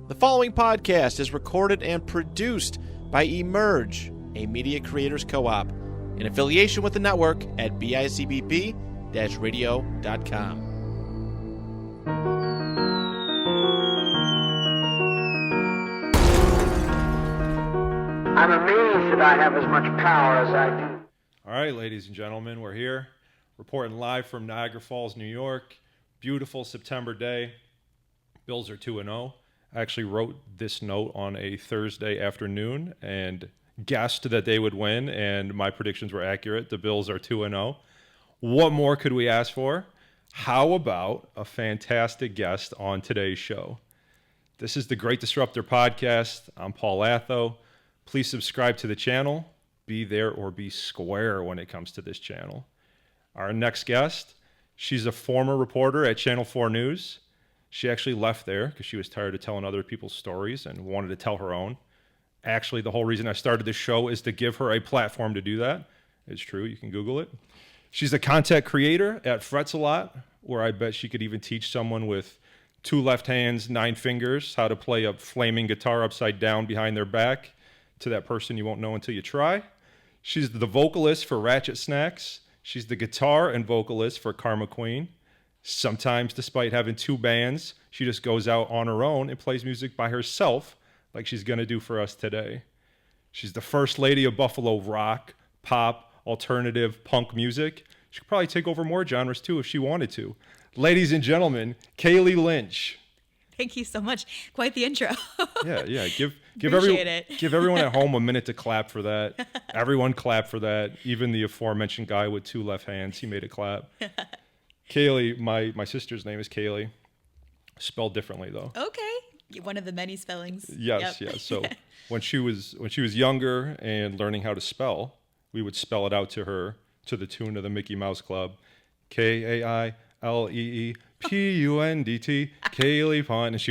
The following podcast is recorded and produced by Emerge, a media creators co-op, in affiliation with the network at bicbp-radio.com. I'm amazed that I have as much power as I do. All right, ladies and gentlemen, we're here reporting live from Niagara Falls, New York. Beautiful September day. Bills are 2-0. I actually wrote this note on a Thursday afternoon and guessed that they would win, and my predictions were accurate. The Bills are 2-0. What more could we ask for? How about a fantastic guest on today's show? This is the Great Disruptor Podcast. I'm Paul Athoe. Please subscribe to the channel. Be there or be square when it comes to this channel. Our next guest, she's a former reporter at Channel 4 News. She actually left there because she was tired of telling other people's stories and wanted to tell her own. Actually, the whole reason I started this show is to give her a platform to do that. It's true. You can Google it. She's a content creator at Fret Zealot, where I bet she could even teach someone with 2 left hands, 9 fingers, how to play a flaming guitar upside down behind their back to that person you won't know until you try. She's the vocalist for Ratchet Snax. She's the guitar and vocalist for Karma Queen. Sometimes, despite having 2 bands, she just goes out on her own and plays music by herself like she's going to do for us today. She's the first lady of Buffalo rock, pop, alternative, punk music. She could probably take over more genres too if she wanted to. Ladies and gentlemen, Kaley Lynch. Thank you so much. Quite the intro. Yeah. Give Appreciate everyone at home a minute to clap for that. Everyone clap for that. Even the aforementioned guy with 2 left hands, he made a clap. Kaylee, my sister's name is Kayley, spelled differently though. Okay, one of the many spellings. Yes, Yep. yes. So when she was younger and learning how to spell, we would spell it out to her to the tune of the Mickey Mouse Club, KAILEEPUNDT, Kaylee Punt, and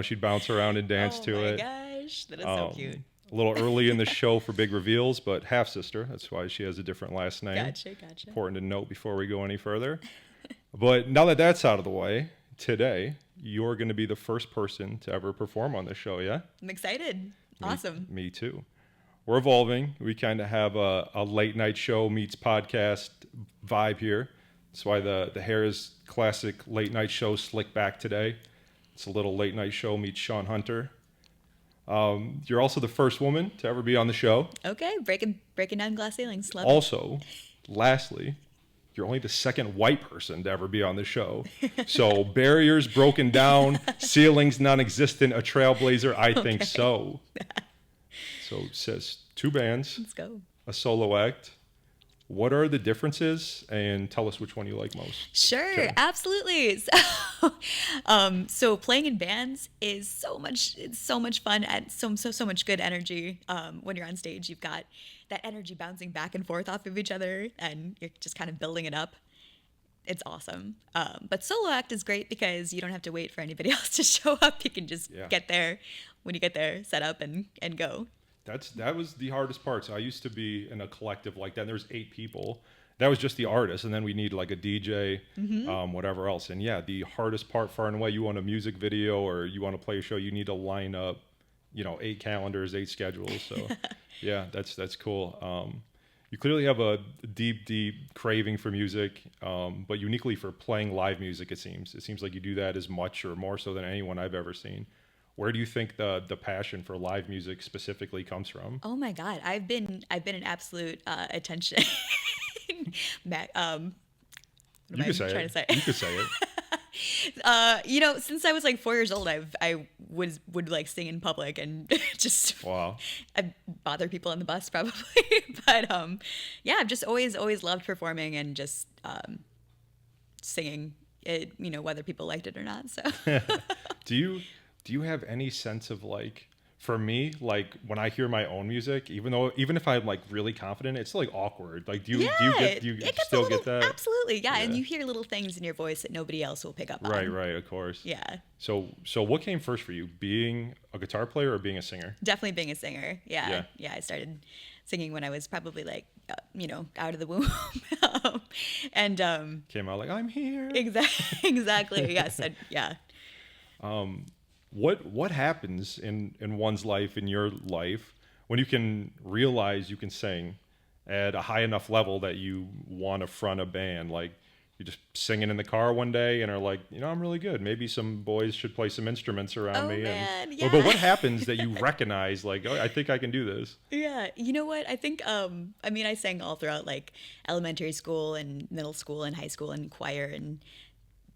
she'd bounce around and dance to it. Oh my gosh, that is so cute. A little early in the show for big reveals, but half sister. That's why she has a different last name. Gotcha. Important to note before we go any further. But now that that's out of the way, today you're going to be the first person to ever perform on this show, yeah? I'm excited. Awesome. Me too. We're evolving. We kind of have a late night show meets podcast vibe here. That's why the hair is classic late night show slick back today. It's a little late night show meets Sean Hunter. You're also the first woman to ever be on the show. Okay, breaking down glass ceilings. Love Also, lastly, you're only the second white person to ever be on the show. So barriers broken down, ceilings non-existent, a trailblazer, I think so. So it says 2 bands, Let's go. a solo act. What are the differences? And tell us which one you like most. Sure, Okay. absolutely. So playing in bands is so much fun and so much good energy. When you're on stage, you've got that energy bouncing back and forth off of each other, and you're just kind of building it up. It's awesome. But solo act is great because you don't have to wait for anybody else to show up. You can just get there when you get there, set up and go. That was the hardest part. So I used to be in a collective like that. And there was 8 people. That was just the artist, and then we need like a DJ, whatever else. And yeah, the hardest part far and away, you want a music video or you want to play a show, you need to line up, 8 calendars, 8 schedules. So yeah, that's cool. You clearly have a deep craving for music, but uniquely for playing live music, it seems. It seems like you do that as much or more so than anyone I've ever seen. Where do you think the passion for live music specifically comes from? Oh my God, I've been an absolute attention. You can say it. Since I was like 4 years old, I would like sing in public and just I bother people on the bus probably, but I've just always loved performing and just singing it, whether people liked it or not. So Do you have any sense of like, for me, like when I hear my own music, even if I'm like really confident, it's like awkward. Like, do you still get that? Absolutely, yeah. And you hear little things in your voice that nobody else will pick up on. Right, of course. Yeah. So what came first for you, being a guitar player or being a singer? Definitely being a singer. Yeah. I started singing when I was probably like, out of the womb, and came out like I'm here. Exactly. Yes. Yeah. what happens in one's life, in your life, when you can realize you can sing at a high enough level that you want to front a band? Like, you're just singing in the car one day and are like, I'm really good. Maybe some boys should play some instruments around me. Man, but what happens that you recognize, like, I think I can do this? Yeah, you know what? I think, I sang all throughout like elementary school and middle school and high school and choir and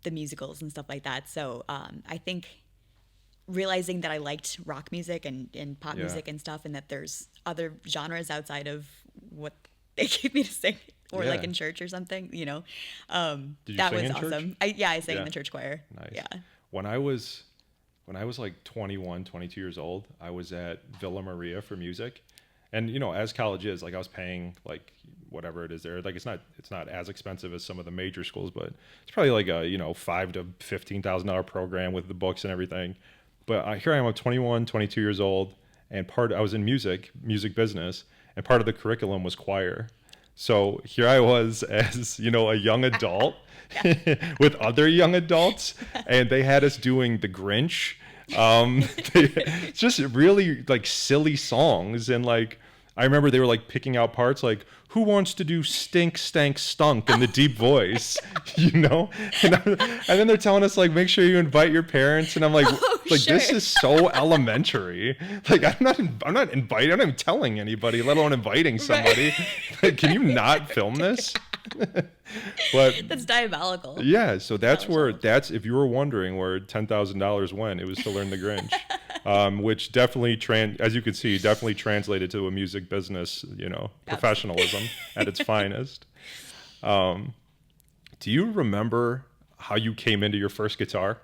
the musicals and stuff like that. So I think realizing that I liked rock music and pop music and stuff, and that there's other genres outside of what they gave me to sing, or like in church or something, Did you that sing was in church? awesome. I sang in the church choir. Nice. Yeah. When I was like 21, 22 years old, I was at Villa Maria for music. And, as college is, like, I was paying like whatever it is there. Like, it's not as expensive as some of the major schools, but it's probably like a, $5,000 to $15,000 program with the books and everything. But here I am, I'm 21, 22 years old, and I was in music business, and part of the curriculum was choir. So here I was as, a young adult with other young adults, and they had us doing The Grinch. Just really like silly songs. And like, I remember they were like picking out parts like, who wants to do stink, stank, stunk in the deep voice, And then they're telling us like, make sure you invite your parents. And I'm like, sure. This is so elementary. Like, I'm not inviting, I'm not even telling anybody, let alone inviting somebody. Right. Like, can you not film this? But That's diabolical. yeah, so that's if you were wondering where $10,000 went, it was to learn the Grinch, which definitely as you could see, definitely translated to a music business, professionalism at its finest. Do you remember how you came into your first guitar?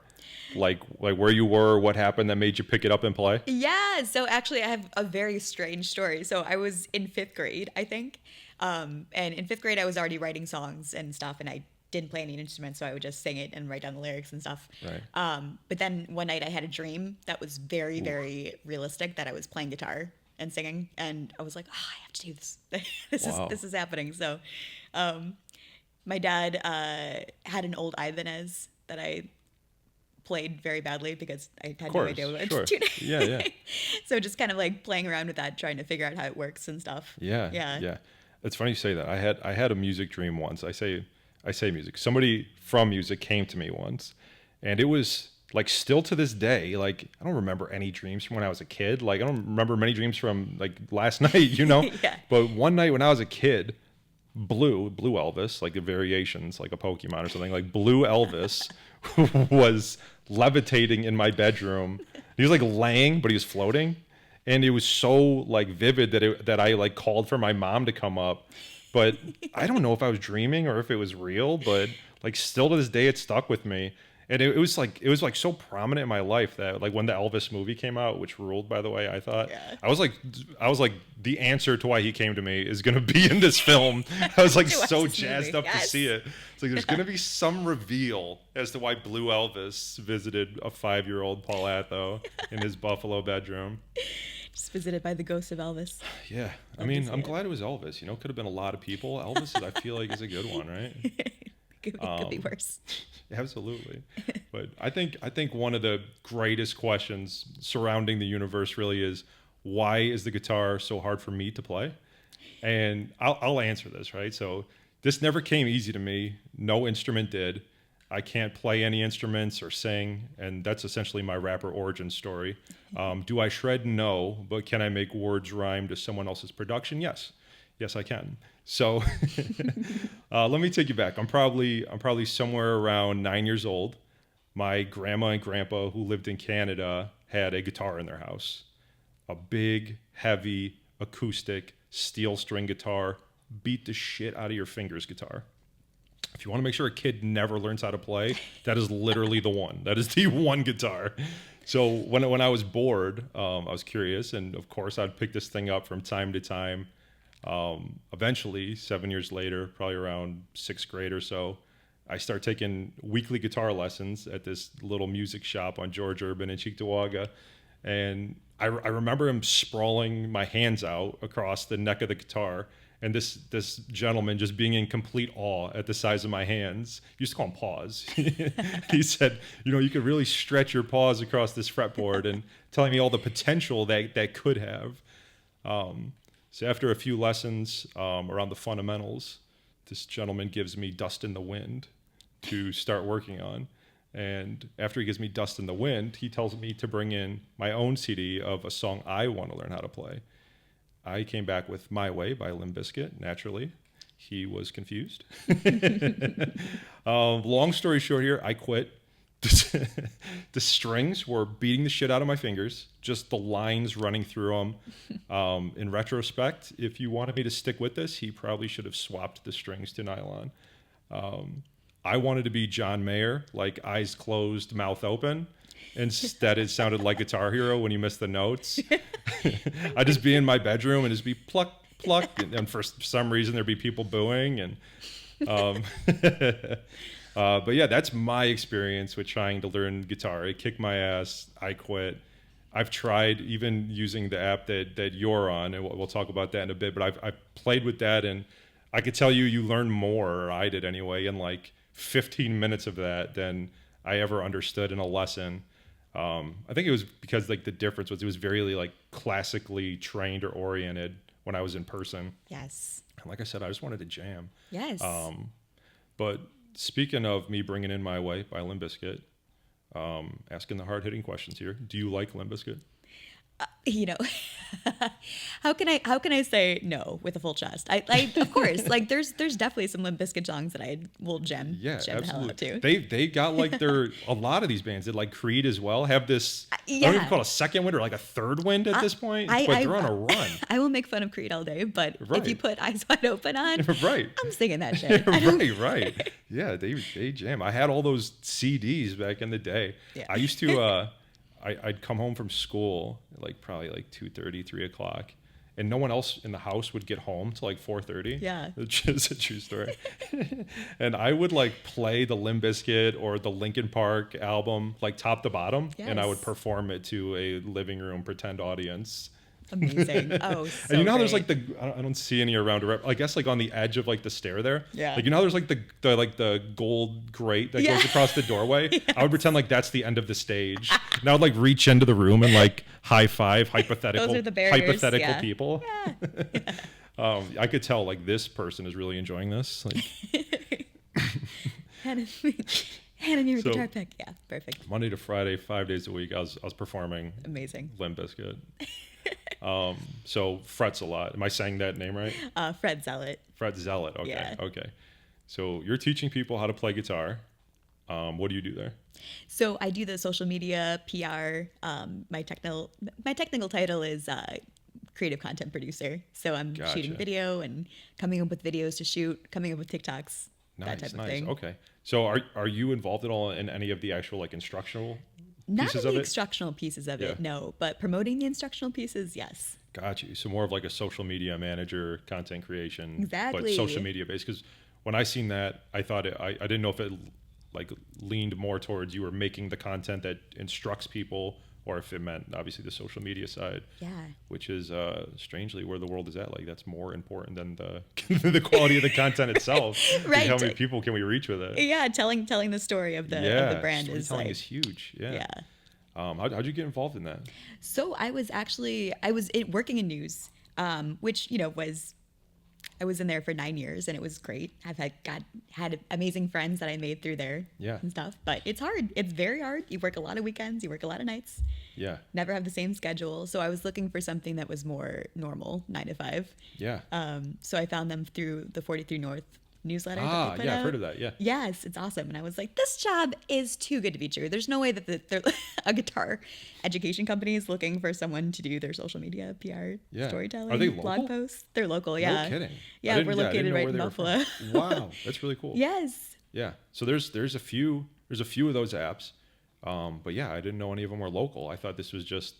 Like where you were, what happened that made you pick it up and play? Yeah, so actually I have a very strange story. So I was in 5th grade, I think. And in 5th grade, I was already writing songs and stuff, and I didn't play any instruments, so I would just sing it and write down the lyrics and stuff. Right. But then one night I had a dream that was very, very realistic, that I was playing guitar and singing, and I was like, I have to do this. This is happening. So my dad had an old Ibanez that I played very badly because I had no idea what I was doing. Yeah. So just kind of like playing around with that, trying to figure out how it works and stuff. Yeah. It's funny you say that. I had a music dream once. I say music. Somebody from music came to me once, and it was like, still to this day, like, I don't remember any dreams from when I was a kid. Like, I don't remember many dreams from like last night, Yeah. But one night when I was a kid, Blue Elvis, like the variations, like a Pokemon or something, like Blue Elvis was levitating in my bedroom. He was like laying, but he was floating. And it was so like vivid that I like called for my mom to come up. But I don't know if I was dreaming or if it was real, but like still to this day, it stuck with me. And it was like so prominent in my life that like when the Elvis movie came out, which ruled, by the way, I thought, I was like the answer to why he came to me is going to be in this film. I was like so jazzed up to see it. It's like, there's going to be some reveal as to why Blue Elvis visited a 5-year-old Paul Athoe in his Buffalo bedroom. Just visited by the ghost of Elvis. Yeah. I mean, I'm glad it was Elvis. Could have been a lot of people. Elvis, I feel like, is a good one, right? Could be worse. Absolutely. But I think one of the greatest questions surrounding the universe really is, why is the guitar so hard for me to play? And I'll answer this, right? So this never came easy to me. No instrument did. I can't play any instruments or sing, and that's essentially my rapper origin story. Do I shred? No. But can I make words rhyme to someone else's production? Yes. Yes, I can. So let me take you back. I'm probably somewhere around 9 years old. My grandma and grandpa, who lived in Canada, had a guitar in their house. A big, heavy, acoustic, steel string guitar. Beat the shit out of your fingers guitar. If you want to make sure a kid never learns how to play, that is literally the one. That is the one guitar. So when I was bored, I was curious. And, of course, I'd pick this thing up from time to time. Eventually, 7 years later, probably around 6th grade or so, I start taking weekly guitar lessons at this little music shop on George Urban in Cheektowaga. And I remember him sprawling my hands out across the neck of the guitar And this gentleman just being in complete awe at the size of my hands. You used to call them paws. He said, you could really stretch your paws across this fretboard, and telling me all the potential that could have. So after a few lessons around the fundamentals, this gentleman gives me Dust in the Wind to start working on. And after he gives me Dust in the Wind, he tells me to bring in my own CD of a song I want to learn how to play. I came back with My Way by Limp Bizkit, naturally. He was confused. Long story short here, I quit. The strings were beating the shit out of my fingers, just the lines running through them. In retrospect, if you wanted me to stick with this, he probably should have swapped the strings to nylon. I wanted to be John Mayer, like eyes closed, mouth open. Instead, it sounded like Guitar Hero when you missed the notes. I'd just be in my bedroom and just be pluck, pluck. And for some reason, there'd be people booing. And but yeah, that's my experience with trying to learn guitar. It kicked my ass. I quit. I've tried even using the app that you're on, and we'll talk about that in a bit. But I've played with that, and I could tell you learn more, or I did anyway, in like 15 minutes of that than I ever understood in a lesson. I think it was because like the difference was it was very like classically trained or oriented when I was in person. Yes. And like I said, I just wanted to jam. Yes. But speaking of me bringing in My Way by Limp Bizkit, asking the hard-hitting questions here. Do you like Limp Bizkit? How can I say no with a full chest? I of course, like there's definitely some Limp Bizkit songs that I will jam the hell out to. They got like a lot of these bands did, like Creed as well, have this I don't know if you call it a second wind or like a third wind at this point, but they're on a run. I will make fun of Creed all day, but if you put Eyes Wide Open on, right, I'm singing that shit. right. Yeah, they jam. I had all those CDs back in the day. Yeah. I used to I'd come home from school like probably like 2:30, 3 o'clock, and no one else in the house would get home till like 4:30. Yeah, which is a true story. And I would like play the Limp Bizkit or the Linkin Park album like top to bottom, and I would perform it to a living room pretend audience. Amazing. Oh, so and you know how there's great. like I don't see any around. I guess like on the edge of like the stair there. Yeah. Like how there's like the gold grate that goes across the doorway. Yes. I would pretend like that's the end of the stage. And I would like reach into the room and like high five hypothetical Those are the barriers. people. Yeah. I could tell like this person is really enjoying this. Like hand me your guitar pick. Yeah, perfect. Monday to Friday, 5 days a week, I was performing. Amazing. Limp Bizkit. So Fret Zealot. Am I saying that name right? Fret Zealot. Fret Zealot. Okay. Yeah. Okay. So you're teaching people how to play guitar. What do you do there? So I do the social media, PR. My technical title is creative content producer. So I'm shooting video and coming up with videos to shoot, coming up with TikToks, that type of thing. Okay. So are you involved at all in any of the actual like instructional Not pieces in of the it? instructional pieces of it, no. But promoting the instructional pieces, yes. Got you. So more of like a social media manager, content creation, exactly, but social media based. Because when I seen that, I thought I didn't know if it like leaned more towards you were making the content that instructs people, or if it meant obviously the social media side. Yeah. Which is strangely where the world is at. Like that's more important than the quality of the content itself. Right. Like, how many people can we reach with it? Yeah, telling the story of the brand is like is huge. Yeah. Yeah. How'd you get involved in that? So I was working in news, which I was in there for 9 years and it was great. I've had amazing friends that I made through there and stuff. But it's hard. It's very hard. You work a lot of weekends. You work a lot of nights. Yeah. Never have the same schedule. So I was looking for something that was more normal, 9 to 5. Yeah. So I found them through the 43 North newsletter. Ah, that they put yeah, out. I've heard of that. Yeah. Yes, it's awesome. And I was like, this job is too good to be true. There's no way that a guitar education company is looking for someone to do their social media, PR, storytelling, Are they blog local? posts. They're local, yeah. No kidding. Yeah, we're located right in Buffalo. Wow, that's really cool. Yes. Yeah. So there's a few of those apps. But yeah, I didn't know any of them were local. I thought this was just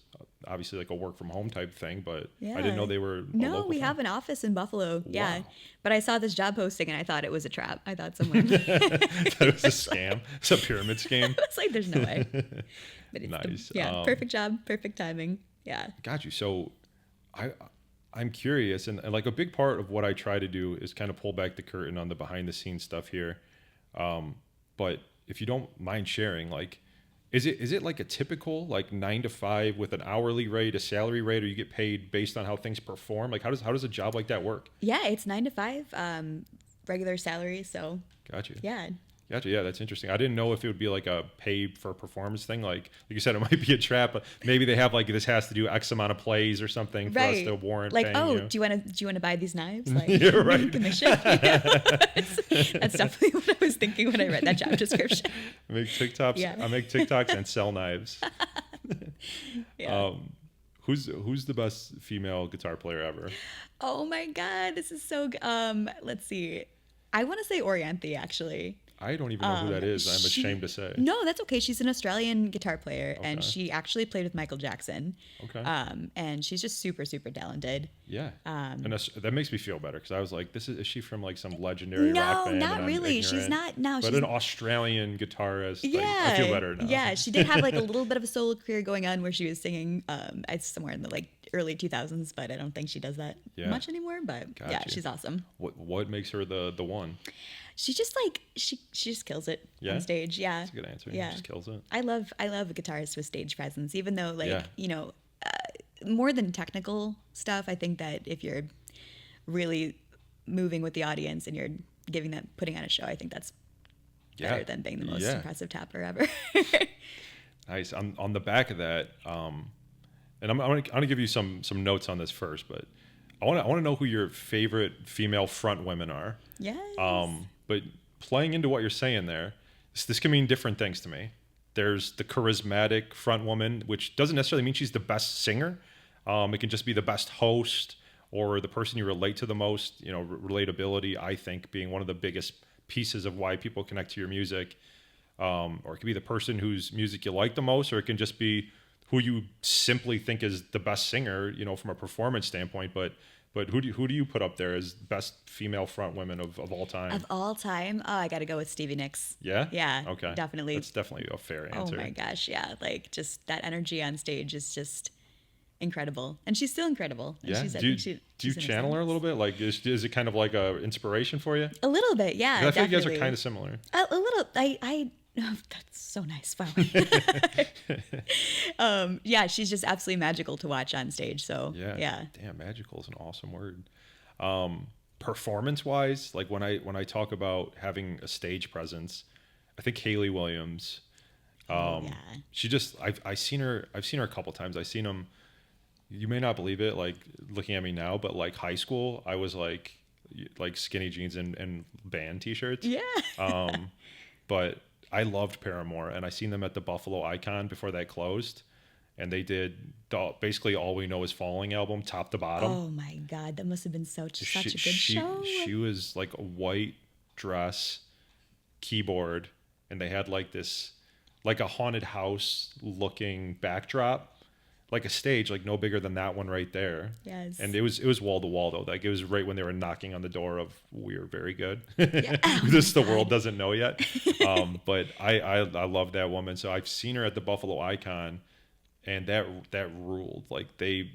obviously like a work from home type thing, but I didn't know they were No, we have an office in Buffalo. Wow. Yeah. But I saw this job posting and I thought it was a trap. I thought someone that was a scam. It's a pyramid scheme. I was like, there's no way. But it's nice. perfect job, perfect timing. Yeah. Got you. So I'm curious, and like a big part of what I try to do is kind of pull back the curtain on the behind the scenes stuff here. But if you don't mind sharing, like, is it like a typical like 9 to 5 with an hourly rate, a salary rate, or you get paid based on how things perform? Like, how does a job like that work? Yeah, it's 9 to 5, regular salary. So Gotcha. yeah. Gotcha. Yeah, that's interesting. I didn't know if it would be like a pay for performance thing. Like you said, it might be a trap. But maybe they have like this has to do X amount of plays or something for us to warrant. Like, paying you. do you want to buy these knives? Like, Yeah, right. Commission. That's definitely what I was thinking when I read that job description. I make TikToks. Yeah. I make TikToks and sell knives. Yeah. Who's the best female guitar player ever? Oh my God, this is so. Let's see. I want to say Orianthe, actually. I don't even know who that is. I'm ashamed to say. No, that's okay. She's an Australian guitar player, and Okay. she actually played with Michael Jackson. Okay. And she's just super, super talented. Yeah. And that makes me feel better because I was like, is she from like some legendary rock band? No, and not I'm really. She's ignorant? not. No, But she's an Australian guitarist. Yeah, I feel better now. Yeah, she did have like a little bit of a solo career going on where she was singing somewhere in the like early 2000s, but I don't think she does that much anymore. But yeah, Gotcha. she's awesome. What makes her the one? She just like she just kills it Yeah? on stage. Yeah, That's a good answer. Yeah, Just kills it. I love a guitarist with stage presence, even though like Yeah. more than technical stuff. I think that if you're really moving with the audience and you're putting on a show, I think that's better than being the most impressive tapper ever. Nice. On the back of that, and I'm gonna give you some notes on this first, but I want to know who your favorite female front women are. Yes. But playing into what you're saying there, this can mean different things to me. There's the charismatic front woman, which doesn't necessarily mean she's the best singer. It can just be the best host or the person you relate to the most. You know, relatability, I think, being one of the biggest pieces of why people connect to your music. Or it could be the person whose music you like the most, or it can just be who you simply think is the best singer, you know, from a performance standpoint. But who do you put up there as best female front women of all time? Of all time, I got to go with Stevie Nicks. Yeah? Yeah. Okay. Definitely. That's definitely a fair answer. Oh my gosh, yeah. Like just that energy on stage is just incredible. And she's still incredible. And Yeah. she's, Do you channel her a little bit? Like is it kind of like a inspiration for you? A little bit, yeah. 'Cause I think you guys definitely. are kind of similar. A little. Oh, that's so nice. Wow. Yeah, she's just absolutely magical to watch on stage. So yeah. Damn, magical is an awesome word. Performance wise, like when I talk about having a stage presence, I think Hayley Williams. She just I've seen her a couple times. I've seen them. You may not believe it, like looking at me now, but like high school, I was like skinny jeans and band t-shirts. Yeah. But I loved Paramore, and I seen them at the Buffalo Icon before that closed, and they did basically All We Know Is Falling album, top to bottom. Oh my God, that must have been such a good show. She was like a white dress, keyboard, and they had like this, like a haunted house looking backdrop, like a stage, like no bigger than that one right there. Yes. And it was wall to wall though. Like it was right when they were knocking on the door of "We're very good." Yeah. Oh This the world doesn't know yet. But I love that woman. So I've seen her at the Buffalo Icon, and that ruled. Like they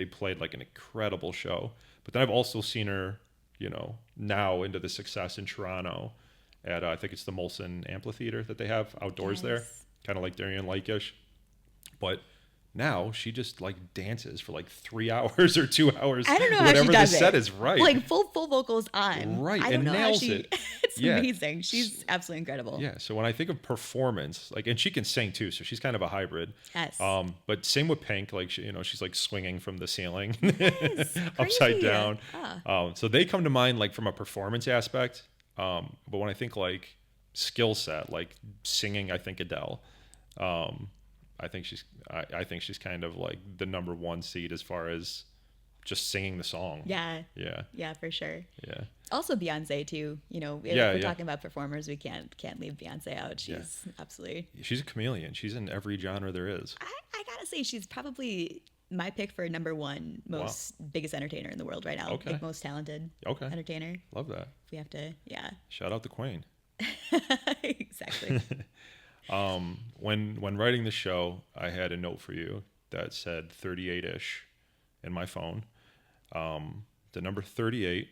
played like an incredible show. But then I've also seen her, you know, now into the success in Toronto at I think it's the Molson Amphitheater that they have outdoors there, kind of like Darien Lake-ish. But now she just like dances for like 3 hours or 2 hours. I don't know how whatever she does the it. set is right. Like full vocals on. Right, I don't and know nails how she, it. It's Yeah. amazing. She's absolutely incredible. Yeah. So when I think of performance, like, and she can sing too, so she's kind of a hybrid. Yes. But same with Pink, like she, you know, she's like swinging from the ceiling, Yes, upside crazy. down. So they come to mind like from a performance aspect. But when I think like skill set, like singing, I think Adele. I think she's kind of like the number one seed as far as just singing the song. Yeah. Yeah. Yeah, for sure. Yeah. Also Beyonce too. You know, if we're talking about performers, we can't leave Beyonce out. She's absolutely. She's a chameleon. She's in every genre there is. I gotta say, she's probably my pick for number one biggest entertainer in the world right now. Okay. Like most talented entertainer. Love that. If we have to, yeah. Shout out the Queen. Exactly. When writing the show, I had a note for you that said 38-ish in my phone. the number 38,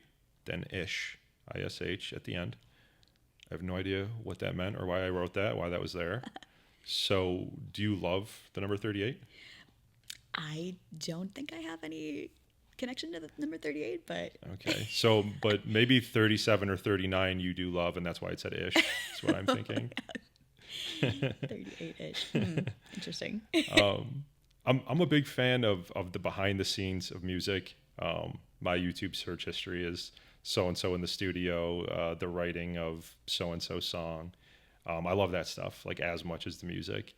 then ish, ISH at the end. I have no idea what that meant or why I wrote that, why that was there. So do you love the number 38? I don't think I have any connection to the number 38, but okay. So, but maybe 37 or 39 you do love, and that's why it said ish. That's what I'm thinking. 38-ish. Interesting. I'm a big fan of the behind the scenes of music. My YouTube search history is so-and-so in the studio, the writing of so-and-so song. I love that stuff, like as much as the music.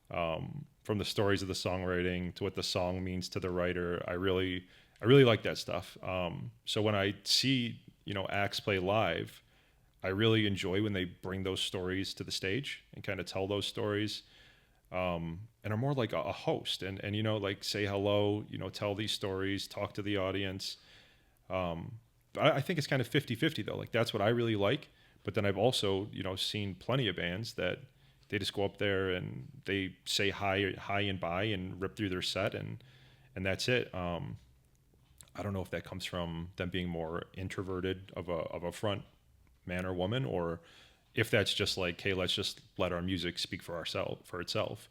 From the stories of the songwriting to what the song means to the writer, I really like that stuff. So when I see, acts play live, I really enjoy when they bring those stories to the stage and kind of tell those stories, and are more like a host and like say hello, tell these stories, talk to the audience. I think it's kind of 50-50 though. Like that's what I really like. But then I've also, seen plenty of bands that they just go up there and they say hi and bye and rip through their set and that's it. I don't know if that comes from them being more introverted of a front man or woman, or if that's just like, hey, let's just let our music speak for itself.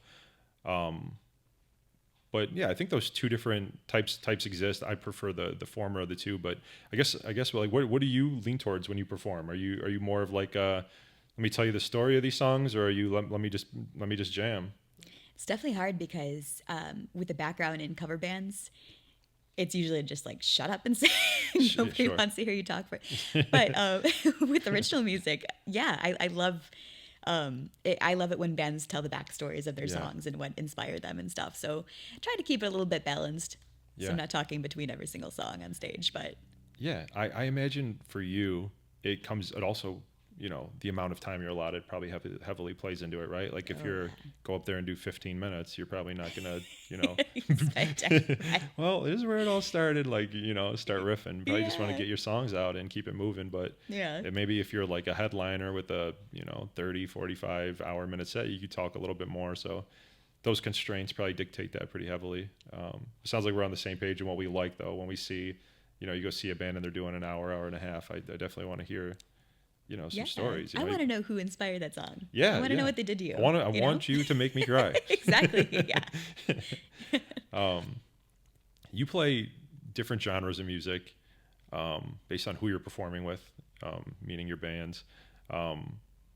But yeah, I think those two different types exist. I prefer the former of the two, but I guess like what do you lean towards when you perform? Are you more of like let me tell you the story of these songs, or are you let me just jam? It's definitely hard because with the background in cover bands, it's usually just like shut up and sing. Nobody wants to hear you talk for it. But with original music, yeah, I love. I love it when bands tell the backstories of their songs and what inspired them and stuff. So I try to keep it a little bit balanced. So I'm not talking between every single song on stage, but yeah, I imagine for you, it also, the amount of time you're allotted probably heavily plays into it, right? Like if go up there and do 15 minutes, you're probably not going to, well, this is where it all started. Like, start riffing, probably just want to get your songs out and keep it moving. But maybe if you're like a headliner with a, 30, 45 minute set, you could talk a little bit more. So those constraints probably dictate that pretty heavily. It sounds like we're on the same page in what we like though. When we see, you go see a band and they're doing an hour and a half, I definitely want to hear some stories. I want to know who inspired that song. Yeah. I want to know what they did to you. I want you to make me cry. Exactly. Yeah. You play different genres of music based on who you're performing with, meaning your bands.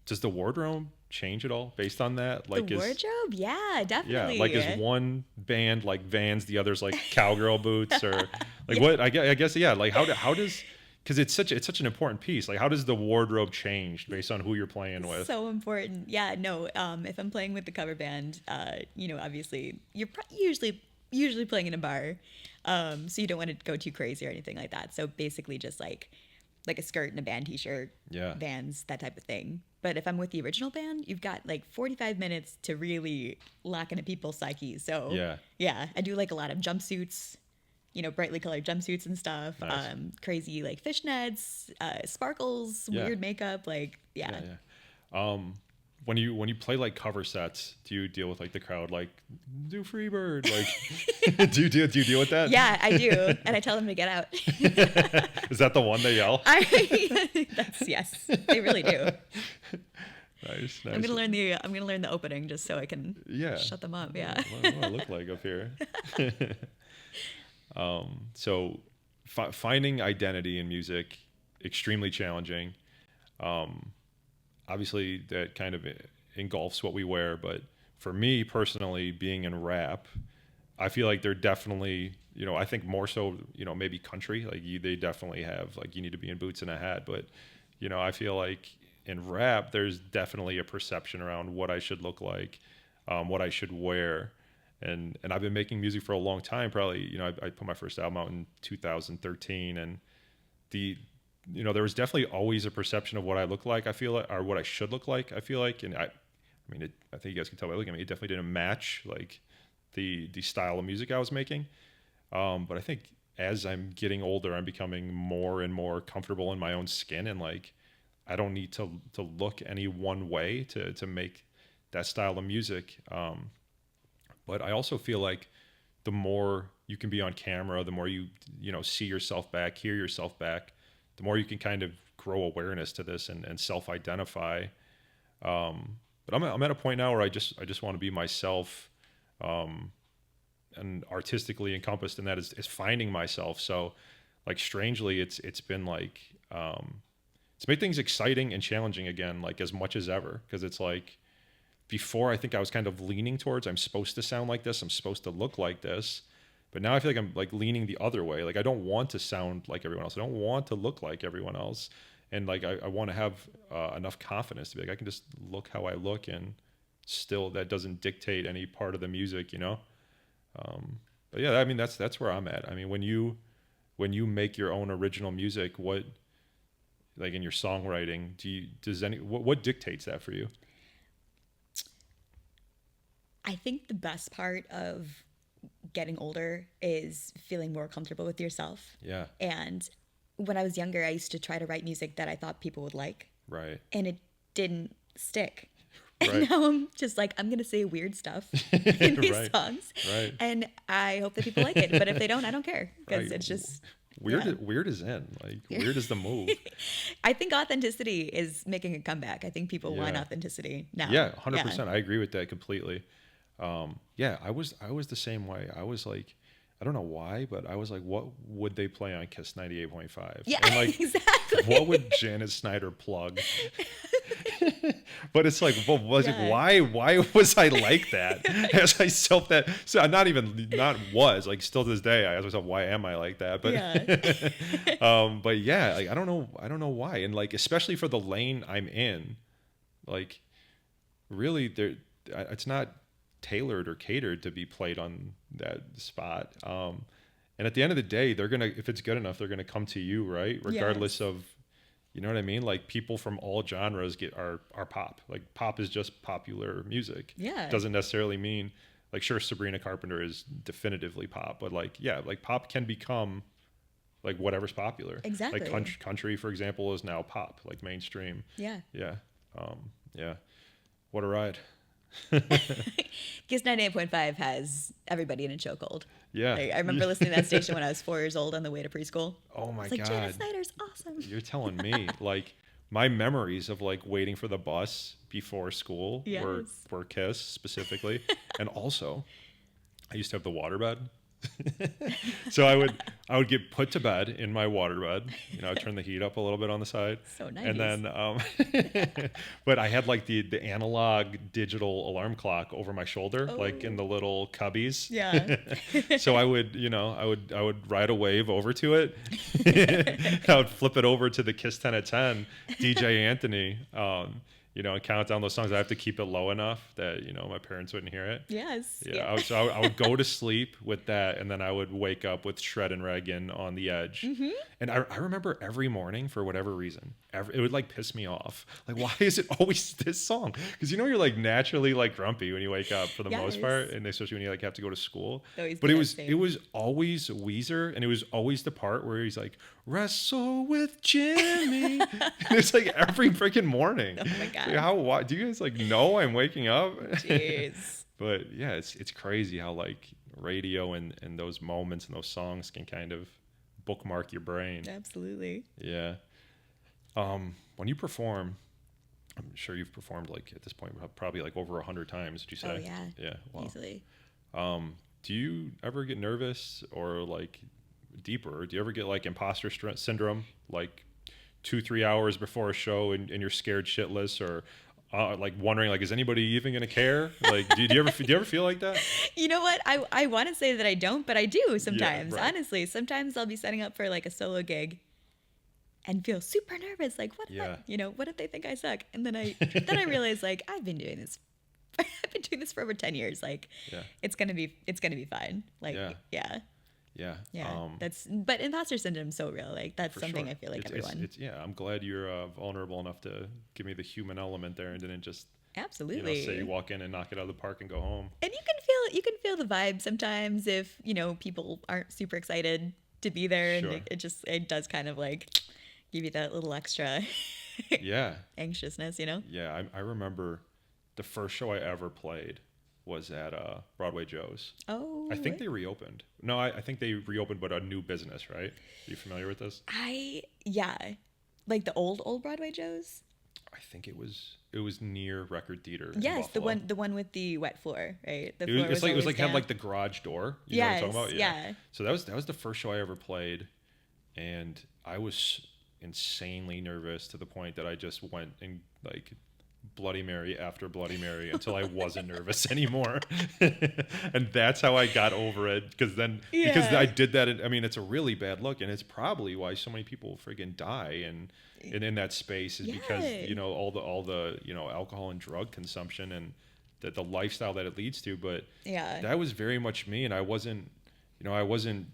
Does the wardrobe change at all based on that? Like the wardrobe? Yeah, definitely. Yeah, like is one band like Vans, the other's like cowgirl boots, or like what? I guess yeah. Like how does? Because it's such an important piece. Like, how does the wardrobe change based on who you're playing with? So important. Yeah. No. If I'm playing with the cover band, obviously you're usually playing in a bar, so you don't want to go too crazy or anything like that. So basically, just like a skirt and a band t-shirt, Vans, that type of thing. But if I'm with the original band, you've got like 45 minutes to really lock into people's psyches. So yeah, I do like a lot of jumpsuits. Brightly colored jumpsuits and stuff, nice. Crazy like fishnets, sparkles, weird makeup, like when you play like cover sets, do you deal with like the crowd, like do Freebird, like do you deal with that? Yeah, I do, and I tell them to get out. Is that the one they yell? Yes, they really do. Nice. I'm gonna learn the opening just so I can shut them up. Yeah. What do I look like up here? So finding identity in music, extremely challenging. Obviously that kind of engulfs what we wear, but for me personally, being in rap, I feel like they're definitely, I think more so, maybe country, like they definitely have, like you need to be in boots and a hat, but, I feel like in rap, there's definitely a perception around what I should look like, what I should wear. And I've been making music for a long time. Probably, I put my first album out in 2013, and there was definitely always a perception of what I look like. I feel like, or what I should look like. I feel like, and I think you guys can tell by looking at me, it definitely didn't match like the style of music I was making. But I think as I'm getting older, I'm becoming more and more comfortable in my own skin, and like I don't need to look any one way to make that style of music. But I also feel like the more you can be on camera, the more you see yourself back, hear yourself back, the more you can kind of grow awareness to this and self-identify. But I'm at a point now where I just want to be myself, and artistically encompassed in that is finding myself. So like strangely, it's been like it's made things exciting and challenging again, like as much as ever, because it's like before I think I was kind of leaning towards I'm supposed to sound like this, I'm supposed to look like this. But now I feel like I'm like leaning the other way. Like I don't want to sound like everyone else. I don't want to look like everyone else. And like I want to have enough confidence to be like I can just look how I look, and still that doesn't dictate any part of the music, you know. But yeah, I mean that's where I'm at. I mean when you make your own original music, what like in your songwriting, what dictates that for you? I think the best part of getting older is feeling more comfortable with yourself. Yeah. And when I was younger, I used to try to write music that I thought people would like. Right. And it didn't stick. Right. And now I'm just like, I'm going to say weird stuff in these Right. songs. Right. And I hope that people like it. But if they don't, I don't care. Because Right. it's just... Weird, yeah. Weird is in. Like, weird is the move. I think authenticity is making a comeback. I think people want Yeah. authenticity now. Yeah, 100%. I agree with that completely. Yeah, I was the same way. I was like, I don't know why, but I was like, what would they play on Kiss 98.5? Yeah, and like, exactly. What would Janet Snyder plug? But it's like, well, why was I like that? As I self that, so not like still to this day, I ask myself, why am I like that? But, yeah. but yeah, like, I don't know why. And like, especially for the lane I'm in, like really it's not tailored or catered to be played on that spot. And at the end of the day, if it's good enough, they're going to come to you, right? Regardless of, you know what I mean? Like people from all genres are pop. Like pop is just popular music. Yeah. Doesn't necessarily mean like, sure, Sabrina Carpenter is definitively pop, but like, yeah, like pop can become like whatever's popular. Exactly. Like country, for example, is now pop, like mainstream. Yeah. Yeah. Yeah. What a ride. Kiss 98.5 has everybody in a chokehold. Yeah. Like, I remember listening to that station when I was 4 years old on the way to preschool. Oh my It's like, God. Janet Snyder's awesome. You're telling me, like, my memories of like waiting for the bus before school were Kiss specifically. And also I used to have the waterbed. So I would get put to bed in my waterbed. You know, I'd turn the heat up a little bit on the side. So nice. And then, but I had like the analog digital alarm clock over my shoulder, like in the little cubbies. Yeah. So I would ride a wave over to it. I would flip it over to the Kiss 10 at 10, DJ Anthony. You know, and count down those songs. I have to keep it low enough that, you know, my parents wouldn't hear it. Yes. Yeah. So I would go to sleep with that, and then I would wake up with Shred and Reagan on the Edge. Mm-hmm. And I remember every morning, for whatever reason, it would like piss me off. Like, why is it always this song? Because, you know, you're like naturally like grumpy when you wake up for the most part, and especially when you like have to go to school. But it was always Weezer, and it was always the part where he's like, wrestle with Jimmy. And it's like every freaking morning. Oh my God. Like, why do you guys like know I'm waking up? Jeez. But yeah, it's crazy how like radio and those moments and those songs can kind of bookmark your brain. Absolutely. Yeah. When you perform, I'm sure you've performed like at this point probably like over 100 times, would you say? Oh yeah. Yeah. Wow. Easily. Do you ever get nervous or like deeper? Do you ever get like imposter syndrome, like 2-3 hours before a show and you're scared shitless, or like wondering like, is anybody even gonna care? Like, do you ever feel like that? You know what? I want to say that I don't, but I do sometimes. Yeah, right. Honestly, sometimes I'll be setting up for like a solo gig and feel super nervous. Like, what if they think I suck? And then I realize like I've been doing this for over 10 years. Like, it's gonna be fine. Like, yeah. But imposter syndrome is so real. Like, that's something I feel like everyone. I'm glad you're vulnerable enough to give me the human element there and didn't just absolutely say you walk in and knock it out of the park and go home. And you can feel the vibe sometimes if people aren't super excited to be there, and it does kind of like give you that little extra anxiousness. Yeah, I remember the first show I ever played was at Broadway Joe's. Oh, I think they reopened. No, I think they reopened, but a new business, right? Are you familiar with this? Yeah, like the old Broadway Joe's. I think it was near Record Theater. Yes, in Buffalo. the one with the wet floor, right? The It was like damp. had like the garage door. You Yes, know what I'm talking about? yeah. So that was the first show I ever played, and I was insanely nervous to the point that I just went and like Bloody Mary after Bloody Mary until I wasn't nervous anymore. And that's how I got over it, because I did that. I mean, it's a really bad look, and it's probably why so many people friggin' die and in that space is because, you know, all the, you know, alcohol and drug consumption and the lifestyle that it leads to. But that was very much me, and I wasn't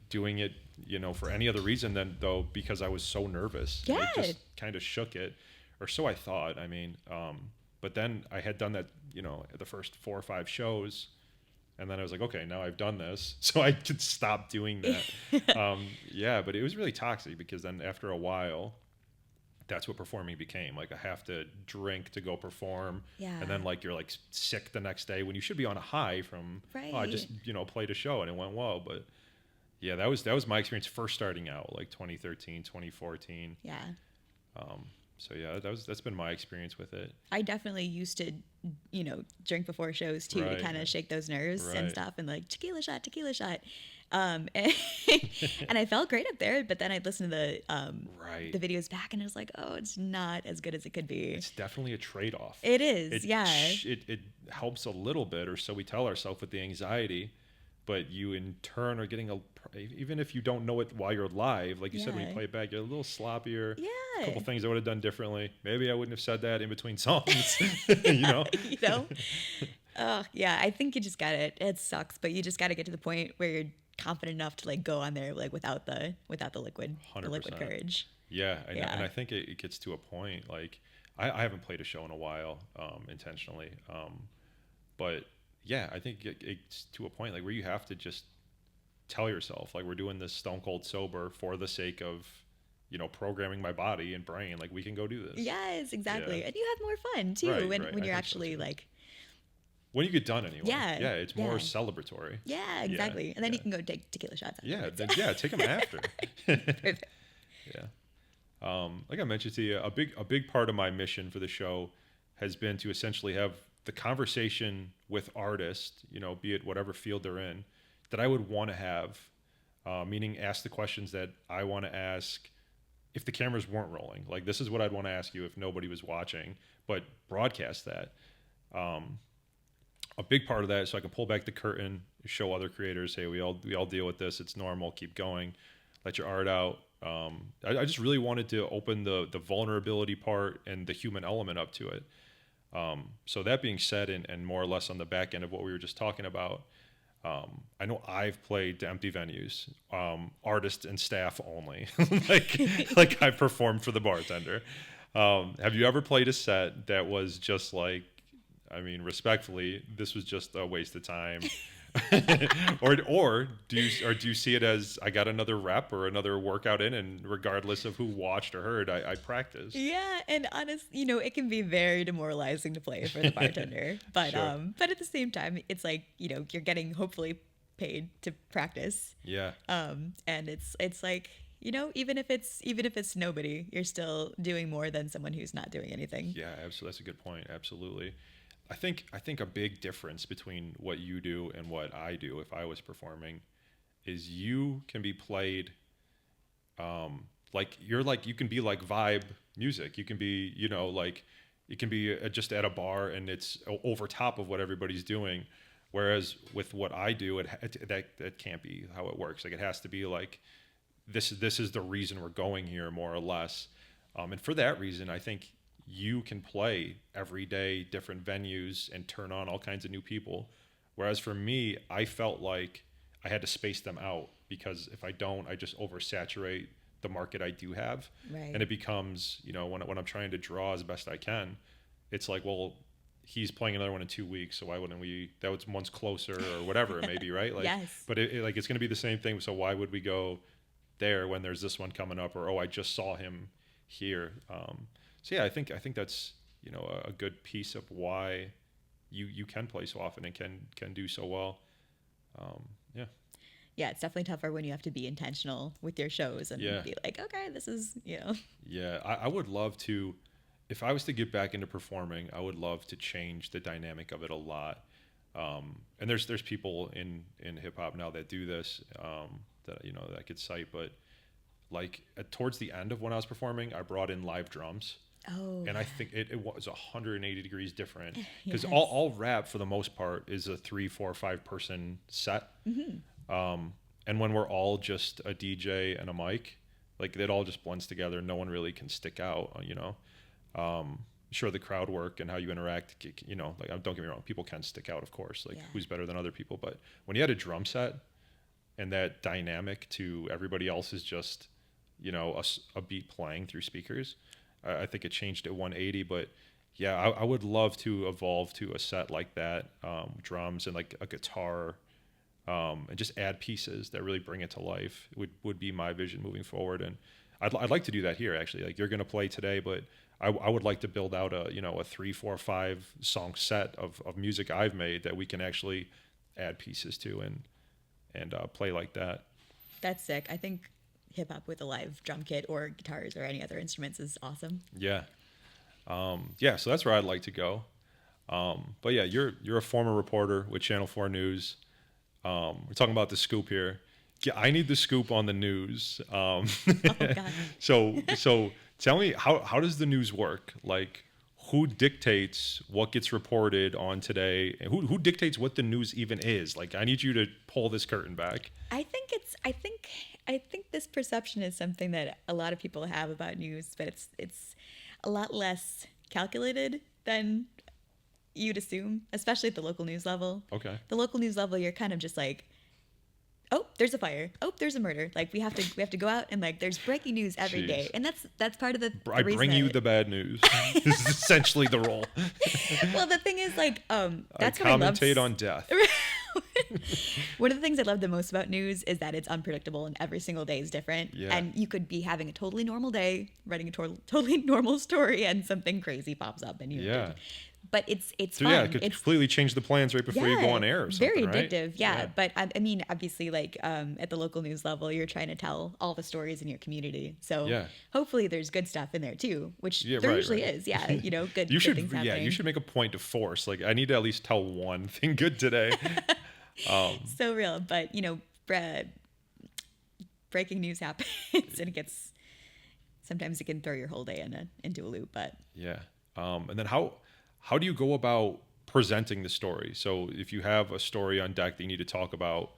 doing it, you know, for any other reason than though because I was so nervous. Yeah. It just kind of shook it, or so I thought. I mean, but then I had done that, you know, the first 4 or 5 shows, and then I was like, okay, now I've done this, so I could stop doing that. Yeah, but it was really toxic, because then after a while, that's what performing became. Like, I have to drink to go perform, and then like you're like sick the next day when you should be on a high from oh, I just, you know, played a show and it went well. But yeah, that was my experience first starting out, like 2013, 2014. Yeah. So yeah, that's been my experience with it. I definitely used to, you know, drink before shows too, to kind of shake those nerves and stuff, and like tequila shot. And I felt great up there, but then I'd listen to the videos back, and it was like, oh, it's not as good as it could be. It's definitely a trade-off. It is, It helps a little bit, or so we tell ourselves, with the anxiety, but you in turn are getting even if you don't know it while you're live, like you said, when you play it back, you're a little sloppier. Yeah. A couple things I would have done differently. Maybe I wouldn't have said that in between songs. You know? You know? Yeah, I think you just got it. It sucks, but you just got to get to the point where you're confident enough to like go on there like without the liquid, 100%. the liquid courage. Yeah, and I think it gets to a point, like I haven't played a show in a while, intentionally, but yeah, I think it's to a point like where you have to just tell yourself, like, we're doing this stone cold sober for the sake of, you know, programming my body and brain, like we can go do this. Yes, exactly. And you have more fun too when you're actually like, when you get done anyway. Yeah, it's more celebratory. Yeah, exactly. And then you can go take tequila shots after. Take them after. Yeah. Like I mentioned to you, a big part of my mission for the show has been to essentially have the conversation with artists, you know, be it whatever field they're in, that I would want to have, meaning ask the questions that I want to ask if the cameras weren't rolling. Like, this is what I'd want to ask you if nobody was watching, but broadcast that. A big part of that is so I can pull back the curtain, show other creators, hey, we all deal with this. It's normal. Keep going. Let your art out. I just really wanted to open the vulnerability part and the human element up to it. So that being said, and more or less on the back end of what we were just talking about, I know I've played to empty venues, artists and staff only, like I performed for the bartender. Have you ever played a set that was just like, I mean, respectfully, this was just a waste of time? or do you see it as, I got another rep or another workout in, and regardless of who watched or heard, I practiced? Yeah, and honestly, you know, it can be very demoralizing to play for the bartender, but sure. But at the same time, it's like, you know, you're getting hopefully paid to practice. Yeah. And it's like, you know, even if it's nobody, you're still doing more than someone who's not doing anything. Yeah, absolutely. That's a good point. Absolutely. I think a big difference between what you do and what I do if I was performing is you can be played like you can be like vibe music. You can be, you know, like it can be just at a bar and it's over top of what everybody's doing. Whereas with what I do, that can't be how it works. Like, it has to be like this is the reason we're going here, more or less. And for that reason, I think you can play every day, different venues, and turn on all kinds of new people. Whereas for me, I felt like I had to space them out, because if I don't, I just oversaturate the market I do have. Right. And it becomes, you know, when I'm trying to draw as best I can, it's like, well, he's playing another one in 2 weeks, so why wouldn't we? That was one's closer or whatever it may be, right? Like, yes. But it's going to be the same thing. So why would we go there when there's this one coming up? Or, oh, I just saw him here. So yeah, I think that's, you know, a good piece of why you can play so often and can do so well. Yeah, it's definitely tougher when you have to be intentional with your shows and be like, okay, this is, Yeah, I would love to, if I was to get back into performing, I would love to change the dynamic of it a lot. And there's people in hip hop now that do this, that that I could cite, but like towards the end of when I was performing, I brought in live drums. Oh, and I think it was 180 degrees different because Yes. all rap for the most part is a 3, 4, 5 person set. And when we're all just a DJ and a mic, like it all just blends together. No one really can stick out, Sure, the crowd work and how you interact, like don't get me wrong, people can stick out, of course, like who's better than other people. But when you had a drum set and that dynamic to everybody else is just, a beat playing through speakers, I think it changed at 180. But yeah, I would love to evolve to a set like that, drums and like a guitar, and just add pieces that really bring it to life. Would be my vision moving forward. And I'd like to do that here, actually. Like you're going to play today, but I would like to build out a 3, 4, 5 song set of music I've made that we can actually add pieces to and play like that. That's sick. I think hip hop with a live drum kit or guitars or any other instruments is awesome. Yeah. So that's where I'd like to go. But yeah, you're a former reporter with Channel 4 News. We're talking about the scoop here. Yeah, I need the scoop on the news. Oh, God. So tell me, how does the news work? Like, who dictates what gets reported on today? And who dictates what the news even is? Like, I need you to pull this curtain back. I think this perception is something that a lot of people have about news, but it's a lot less calculated than you'd assume, especially at the local news level. Okay. The local news level, you're kind of just like, oh, there's a fire. Oh, there's a murder. Like we have to go out and like there's breaking news every Jeez. day, and that's part of the I reason bring you the bad news. This is essentially the role. Well, the thing is, like, that's I what I love. commentate on death. One of the things I love the most about news is that it's unpredictable and every single day is different. Yeah. And you could be having a totally normal day, writing a totally normal story, and something crazy pops up, and But it's So fun. yeah, it could it's completely change the plans right before you go on air or something, very right? addictive. Yeah. But I mean, obviously, like at the local news level, you're trying to tell all the stories in your community. So hopefully there's good stuff in there too, which there usually is. Yeah, good. You should, good things happening. you should make a point to force. Like, I need to at least tell one thing good today. So real, but breaking news happens, and sometimes it can throw your whole day into a loop. But and then how do you go about presenting the story? So if you have a story on deck that you need to talk about,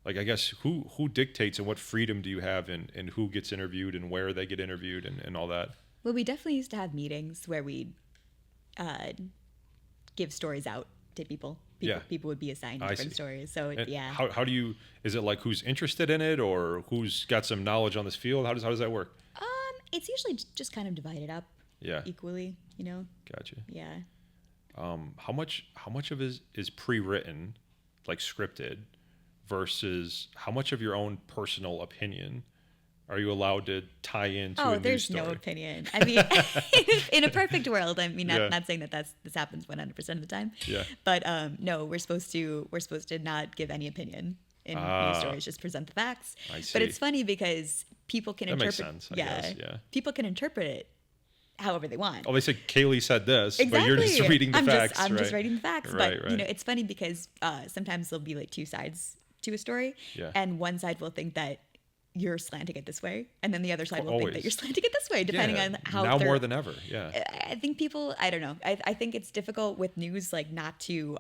like, I guess who dictates and what freedom do you have in who gets interviewed and where they get interviewed and all that? Well, we definitely used to have meetings where we'd give stories out to people. People would be assigned different stories. So How do you, is it like who's interested in it or who's got some knowledge on this field? How does that work? It's usually just kind of divided up equally, Gotcha. Yeah. How much of it is pre-written, like scripted, versus how much of your own personal opinion are you allowed to tie into a news there's story? no opinion. I mean, in a perfect world, I mean, not saying that this happens 100% of the time. Yeah. But no, we're supposed to not give any opinion in news stories, just present the facts. I see. But it's funny because people can interpret. Makes sense, I guess, yeah. People can interpret it however they want. Oh, they say Kayley said this, Exactly. but you're just reading the facts. I'm right? just reading the facts. Right, But it's funny because sometimes there'll be like two sides to a story, and one side will think that you're slanting it this way, and then the other side will think that you're slanting it this way, depending on how. Now more than ever, yeah. I think people. I don't know. I think it's difficult with news, like not to.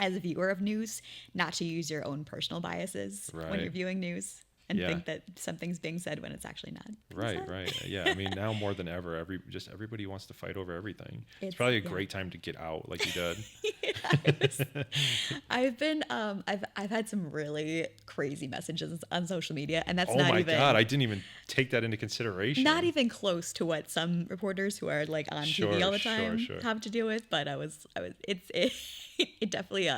As a viewer of news, not to use your own personal biases when you're viewing news. And think that something's being said when it's actually not. Right. Yeah, I mean, now more than ever, everybody wants to fight over everything. It's probably a great time to get out, like you did. I've had some really crazy messages on social media, and that's not even. Oh my God, I didn't even take that into consideration. Not even close to what some reporters who are like on TV all the time have to deal with. But it definitely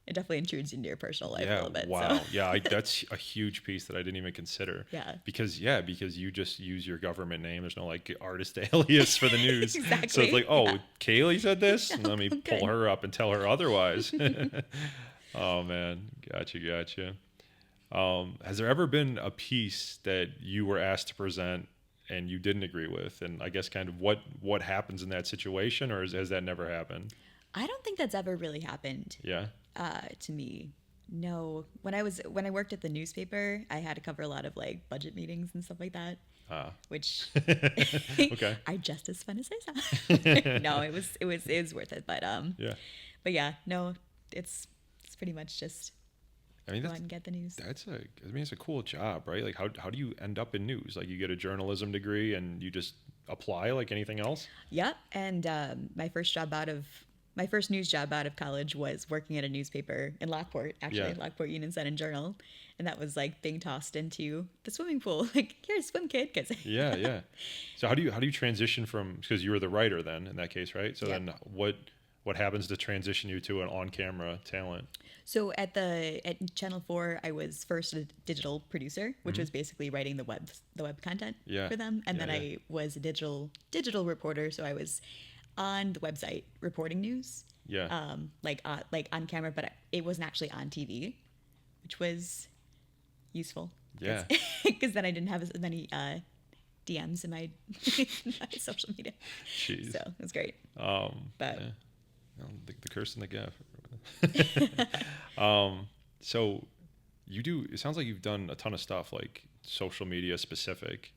it definitely intrudes into your personal life a Yeah. little bit. Wow. So. Yeah. That's a huge piece that I didn't even consider. Yeah. Because you just use your government name. There's no like artist alias for the news. Exactly. So it's like, oh, Yeah. Kaley said this. Let me Okay. pull her up and tell her otherwise. Oh man. Gotcha. Has there ever been a piece that you were asked to present and you didn't agree with? And I guess kind of what happens in that situation, or has that never happened? I don't think that's ever really happened Yeah. to me. No. When I worked at the newspaper, I had to cover a lot of like budget meetings and stuff like that. Which Okay. are just as fun as they sound. No, it was worth it. But Yeah. but yeah, no, it's pretty much just I mean, go out and get the news. it's a cool job, right? Like, how do you end up in news? Like, you get a journalism degree and you just apply like anything else? Yeah, and my first news job out of college was working at a newspaper in Lockport, actually, Yeah. Lockport Union Sun and Journal, and that was like being tossed into the swimming pool, like, here, swim, kid, because Yeah. So how do you transition from, because you were the writer then in that case, right? So Yep. then what happens to transition you to an on-camera talent? So at Channel 4, I was first a digital producer, which was basically writing the web content Yeah. for them, and Yeah, then yeah. I was a digital reporter, so I was on the website reporting news. Yeah. Like on camera, but it wasn't actually on TV, which was useful. Yeah. Because then I didn't have as many DMs in my, my social media. Jeez. So it was great. But But well, the curse and the gift. So it sounds like you've done a ton of stuff like social media specific.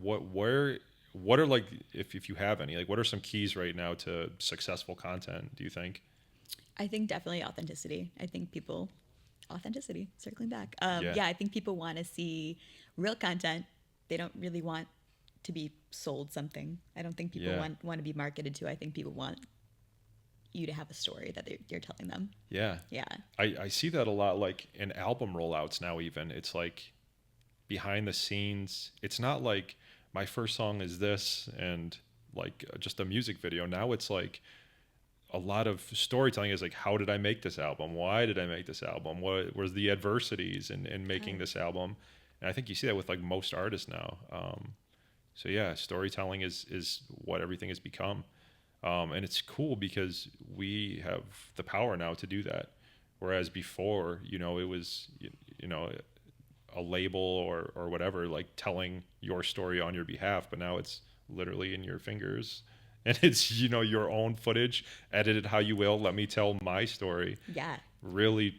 What are like, if you have any, like, what are some keys right now to successful content, do you think? I think definitely authenticity. Authenticity, circling back. Yeah. Yeah, I think people want to see real content. They don't really want to be sold something. I don't think people Yeah. want to be marketed to. I think people want you to have a story that you're telling them. Yeah. Yeah. I see that a lot, like in album rollouts now. Even it's like behind the scenes. It's not like my first song is this and like just a music video. Now it's like a lot of storytelling is like, how did I make this album? Why did I make this album? What was the adversities in making this album? And I think you see that with like most artists now. So yeah, storytelling is what everything has become. And it's cool because we have the power now to do that. Whereas before, it was, a label or whatever, like telling your story on your behalf, but now it's literally in your fingers and it's, your own footage, edited how you will. Let me tell my story. Yeah. Really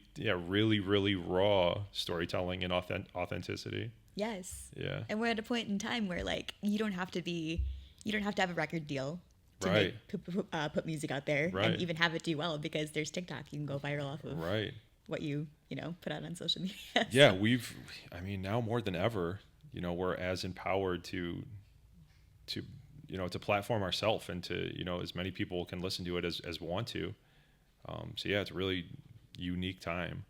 raw storytelling and authenticity. Yes. Yeah. And we're at a point in time where like you don't have to have a record deal to Right. put music out there Right. and even have it do well, because there's TikTok. You can go viral off of Right. what you put out on social media. Yeah, now more than ever, we're as empowered to platform ourselves and to, as many people can listen to it as want to. So yeah, it's a really unique time.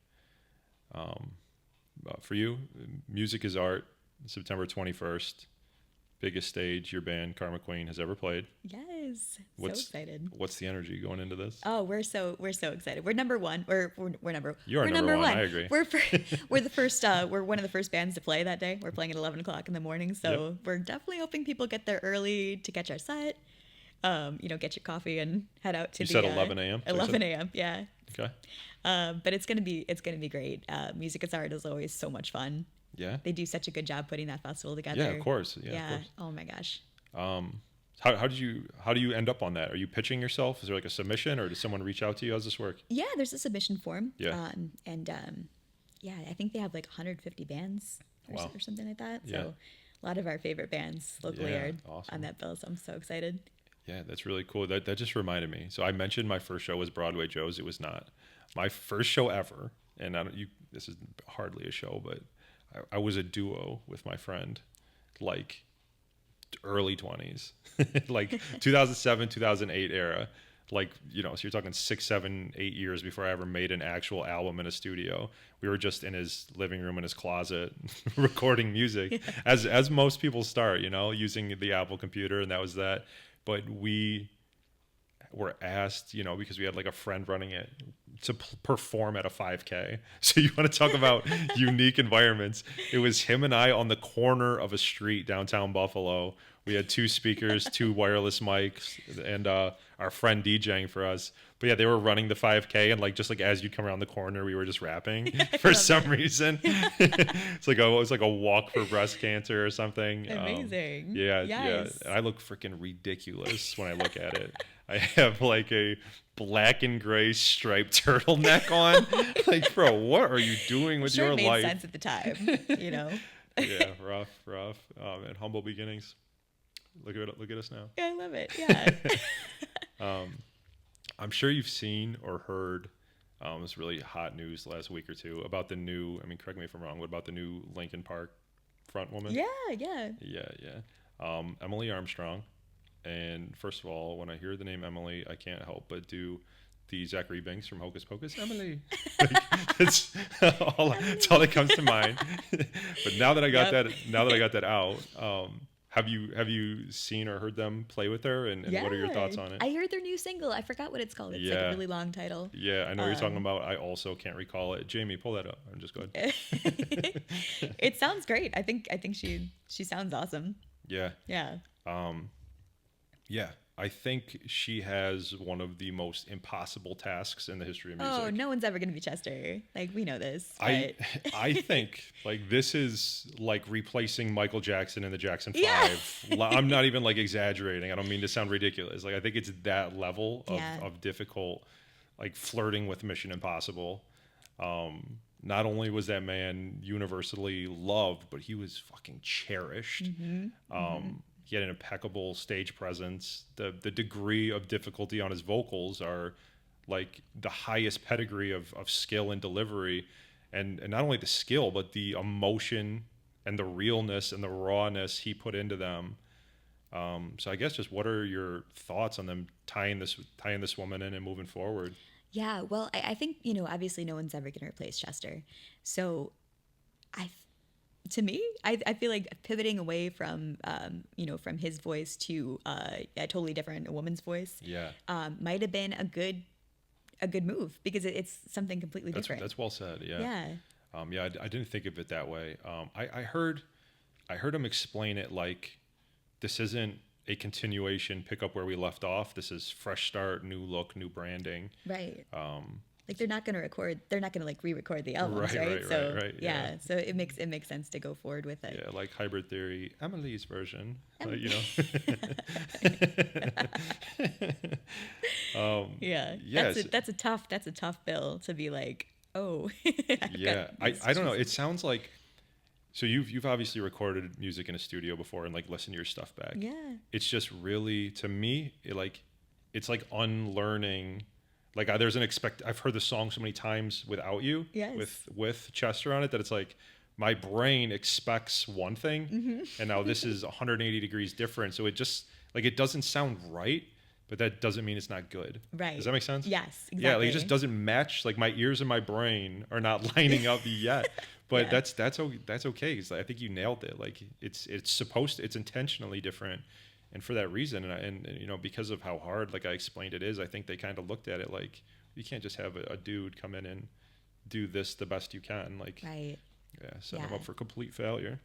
For you, music is art. September 21st, biggest stage your band Karma Queen has ever played. Yes. So excited. What's the energy going into this? Oh, we're so excited. We're number one. We're number. You're we're number one. I agree. We're the first. We're one of the first bands to play that day. We're playing at 11 o'clock in the morning, so Yep. we're definitely hoping people get there early to catch our set. Get your coffee and head out to You the. said 11 a.m.? 11 a.m. Yeah. Okay. But it's gonna be great. Music is art is always so much fun. Yeah. They do such a good job putting that festival together. Yeah, of course. Yeah, of course. Oh my gosh. How do you end up on that? Are you pitching yourself? Is there like a submission, or does someone reach out to you? How does this work? Yeah, there's a submission form. Yeah. I think they have like 150 bands or something like that. Yeah. So a lot of our favorite bands locally Yeah, are awesome. on that bill. So I'm so excited. Yeah, that's really cool. That just reminded me. So I mentioned my first show was Broadway Joe's. It was not my first show ever, and this is hardly a show, but I was a duo with my friend, like early 20s, like 2007, 2008 era. Like, so you're talking 6, 7, 8 years before I ever made an actual album in a studio. We were just in his living room, in his closet, recording music, as most people start, using the Apple computer, and that was that. But we were asked, you know, because we had like a friend running it, to perform at a 5K. So you want to talk about unique environments. It was him and I on the corner of a street downtown Buffalo. We had 2 speakers, 2 wireless mics, and our friend DJing for us. But yeah, they were running the 5K, and like just like as you come around the corner, we were just rapping for some reason. It was like a walk for breast cancer or something. Amazing. Yeah. I look freaking ridiculous when I look at it. I have like a black and gray striped turtleneck on. Like, bro, what are you doing with your It made life? sense at the time, you know. Yeah, rough. And humble beginnings. Look at us now. Yeah, I love it. Yeah. I'm sure you've seen or heard this really hot news the last week or two about the new, I mean, correct me if I'm wrong, what about the new Linkin Park front woman? Yeah. Emily Armstrong. And first of all, when I hear the name Emily, I can't help but do the Zachary Binks from Hocus Pocus. Emily. That's all that comes to mind. But now that I got that out, have you seen or heard them play with her, and what are your thoughts on it? I heard their new single. I forgot what it's called. It's like a really long title. Yeah, I know what you're talking about. I also can't recall it. Jamie, pull that up. I'm just going. It sounds great. I think she sounds awesome. Yeah. Yeah. Yeah. I think she has one of the most impossible tasks in the history of music. Oh, no one's ever going to be Chester. Like, we know this. I think like this is like replacing Michael Jackson in the Jackson 5. Yeah. I'm not even like exaggerating. I don't mean to sound ridiculous. Like, I think it's that level of difficult, like flirting with Mission Impossible. Not only was that man universally loved, but he was fucking cherished. He had an impeccable stage presence. The degree of difficulty on his vocals are like the highest pedigree of skill and delivery. And not only the skill, but the emotion and the realness and the rawness he put into them. So I guess just what are your thoughts on them tying this woman in and moving forward? Yeah, well, I think, you know, obviously no one's ever going to replace Chester. So to me, I feel like pivoting away from, from his voice to a totally different woman's voice might have been a good move, because it's something completely different. That's well said. Yeah. Yeah. I didn't think of it that way. I heard him explain it like this isn't a continuation, pick up where we left off. This is fresh start, new look, new branding. Right. Like they're not going to like re-record the albums, right? Right. Yeah. So it makes sense to go forward with it. Yeah, like Hybrid Theory, Emily's version. That's a tough bill to be like, oh. I don't know. It sounds like, so you've obviously recorded music in a studio before and like listened to your stuff back. Yeah. It's just really, to me, it's like unlearning. Like I've heard the song so many times without you, with Chester on it, that it's like my brain expects one thing, and now this is 180 degrees different. So it just like it doesn't sound right, but that doesn't mean it's not good. Right. Does that make sense? Yes. Exactly. Yeah, like it just doesn't match. Like my ears and my brain are not lining up yet. But that's okay, because I think you nailed it. Like it's intentionally different. And for that reason, and you know, because of how hard, like I explained it is, I think they kind of looked at it like, you can't just have a dude come in and do this the best you can. Like, right. Set them up for complete failure.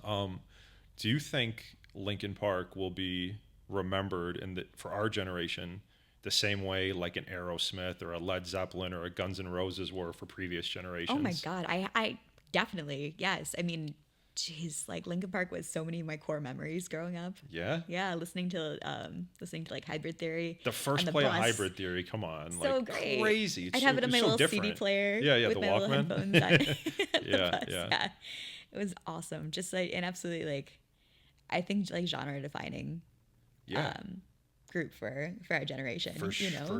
Do you think Linkin Park will be remembered for our generation the same way like an Aerosmith or a Led Zeppelin or a Guns N' Roses were for previous generations? Oh my God. I definitely, yes. I mean, geez, like Linkin Park was so many of my core memories growing up. Yeah. Yeah, listening to like Hybrid Theory. The first play of Hybrid Theory, come on, so like great. Crazy. I'd have it on my little different. CD player. Yeah, with the my Walkman. little headphones on. Yeah. It was awesome. Just like, and absolutely like, I think like genre defining. Group for our generation. For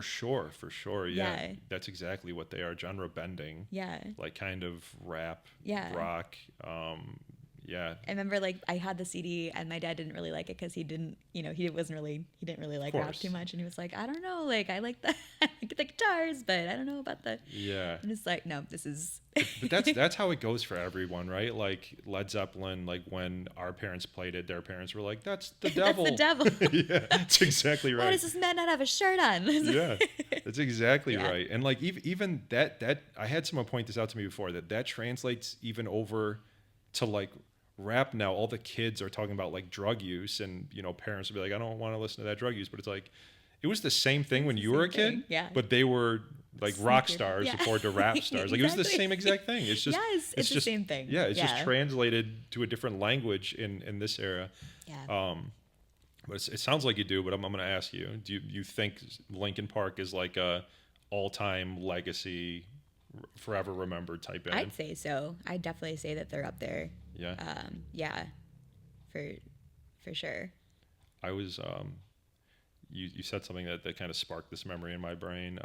sure. Yeah. That's exactly what they are. Genre bending. Yeah. Like kind of rap, yeah. rock. Yeah. I remember like I had the CD and my dad didn't really like it because he didn't really like rap too much, and he was like, I don't know, like I like the I like the guitars, but I don't know about the. Yeah. I'm just like, no, this is. But that's how it goes for everyone, right? Like Led Zeppelin, like when our parents played it, their parents were like, "That's the devil." That's the devil. Yeah, that's exactly right. Why does this man not have a shirt on? Yeah, that's exactly Yeah. right. And like even that I had someone point this out to me before, that translates even over to like rap now. All the kids are talking about like drug use, and parents will be like, I don't want to listen to that drug use, but it's like it was the same thing when you were a kid, yeah. But they were like rock stars Yeah. according to rap stars. Like it was the Exactly. same exact thing. It's just Yes, it's the just, same thing. Yeah, it's just Yeah. translated to a different language in this era. Yeah. But it sounds like you do. But I'm going to ask you: do you think Linkin Park is like a all-time legacy, forever remembered type band? I'd say so. I'd definitely say that they're up there. Yeah. Yeah, for sure. I was you said something that kind of sparked this memory in my brain.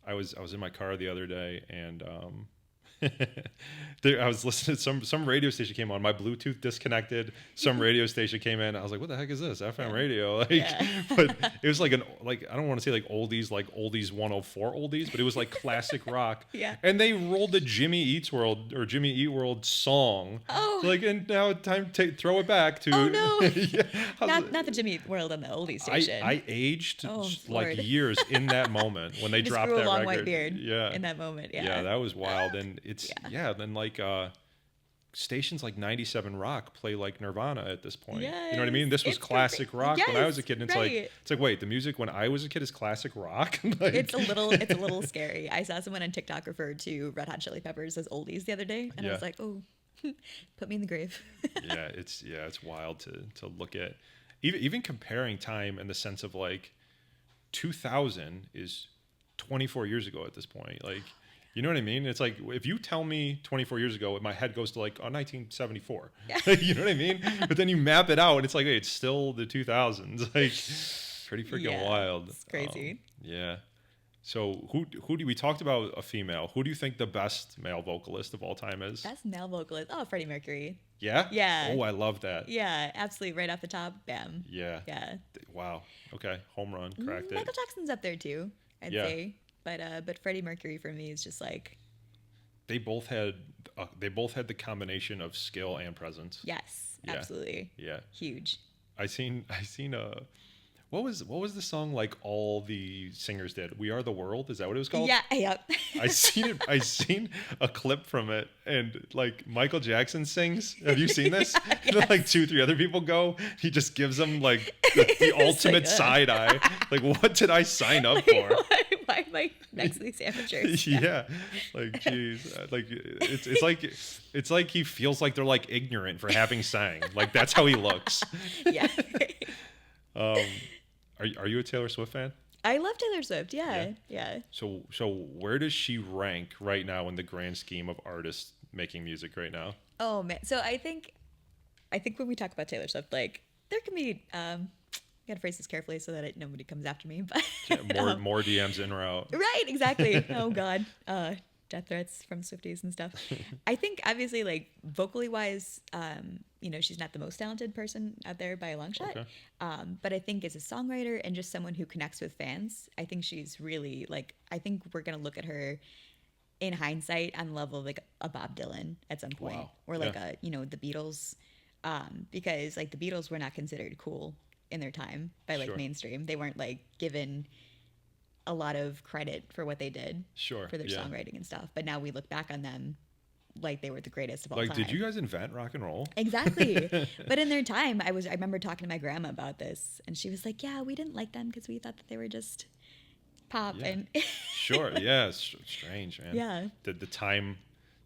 I was in my car the other day, and I was listening to some radio station came on. My Bluetooth disconnected. Some radio station came in. I was like, "What the heck is this? FM radio?" Like, but it was like I don't want to say like oldies 104 oldies, but it was like classic rock. Yeah. And they rolled the Jimmy Eat World song. Oh. Like, and now time to throw it back to. Oh no. Yeah. Not the Jimmy World on the oldie station. I aged Oh, like Lord. years in that moment when they Just dropped grew a that long record. white beard. Yeah. In that moment. Yeah. Yeah, that was wild. And it's Yeah. then like stations like 97 Rock play like Nirvana at this point. You know what I Yes, mean? This was it's classic rock when I was a kid, and it's right. like wait, the music when I was a kid is classic rock? Like, It's a little scary. I saw someone on TikTok referred to Red Hot Chili Peppers as oldies the other day, and I Yeah. was like, oh, put me in the grave. it's wild to look at. Even comparing time in the sense of like 2000 is 24 years ago at this point. Like, you know what I mean? It's like if you tell me 24 years ago, my head goes to like 1974. Yeah. You know what I mean? But then you map it out, and it's like, hey, it's still the 2000s. Like, pretty freaking Yeah, wild. it's crazy. Yeah. So who do we talked about a female? Who do you think the best male vocalist of all time is? Best male vocalist. Oh, Freddie Mercury. Yeah? Yeah. Oh, I love that. Yeah, absolutely. Right off the top, bam. Yeah. Yeah. Wow. Okay. Home run. Cracked Michael it. Jackson's up there too, I'd Yeah. say. But Freddie Mercury for me is just like, They both had the combination of skill and presence. yes, Yeah. absolutely. Yeah. Huge. I seen what was the song like all the singers did? We Are the World? Is that what it was called? Yeah, yep. I seen a clip from it, and like Michael Jackson sings. Have you seen this? Yes. Like 2-3 other people go. He just gives them like the ultimate good. side eye. Like, what did I sign up for? Why am I next to these amateurs? Yeah, like geez, like it's like he feels like they're like ignorant for having sang. Like that's how he looks. Yeah. Are you a Taylor Swift fan? I love Taylor Swift. Yeah. So where does she rank right now in the grand scheme of artists making music right now? Oh man. So I think when we talk about Taylor Swift, like there can be gotta phrase this carefully so that nobody comes after me. But More DMs in or out. right, exactly. Oh God, death threats from Swifties and stuff. I think obviously, like vocally wise, she's not the most talented person out there by a long shot. Okay. But I think as a songwriter and just someone who connects with fans, I think she's really like. I think we're gonna look at her in hindsight on the level of like a Bob Dylan at some point, Wow. or like Yeah. the Beatles, because like the Beatles were not considered cool in their time by like Sure. mainstream. They weren't like given a lot of credit for what they did Sure. for their yeah. songwriting and stuff. But now we look back on them like they were the greatest of all Like, time. did you guys invent rock and roll? Exactly. But in their time, I remember talking to my grandma about this, and she was like, "Yeah, we didn't like them because we thought that they were just pop." Yeah. And Sure. Yeah. It's strange, man. Yeah.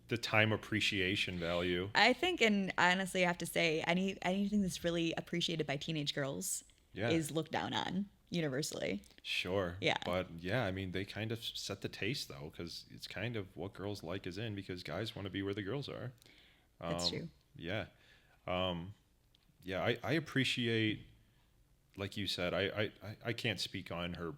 The time appreciation value. I think, and honestly, I have to say, anything that's really appreciated by teenage girls Yeah. is looked down on universally. Sure. Yeah. But yeah, I mean, they kind of set the taste though, because it's kind of what girls like is in, because guys want to be where the girls are. That's true. Yeah. Yeah. I appreciate, like you said, I can't speak on her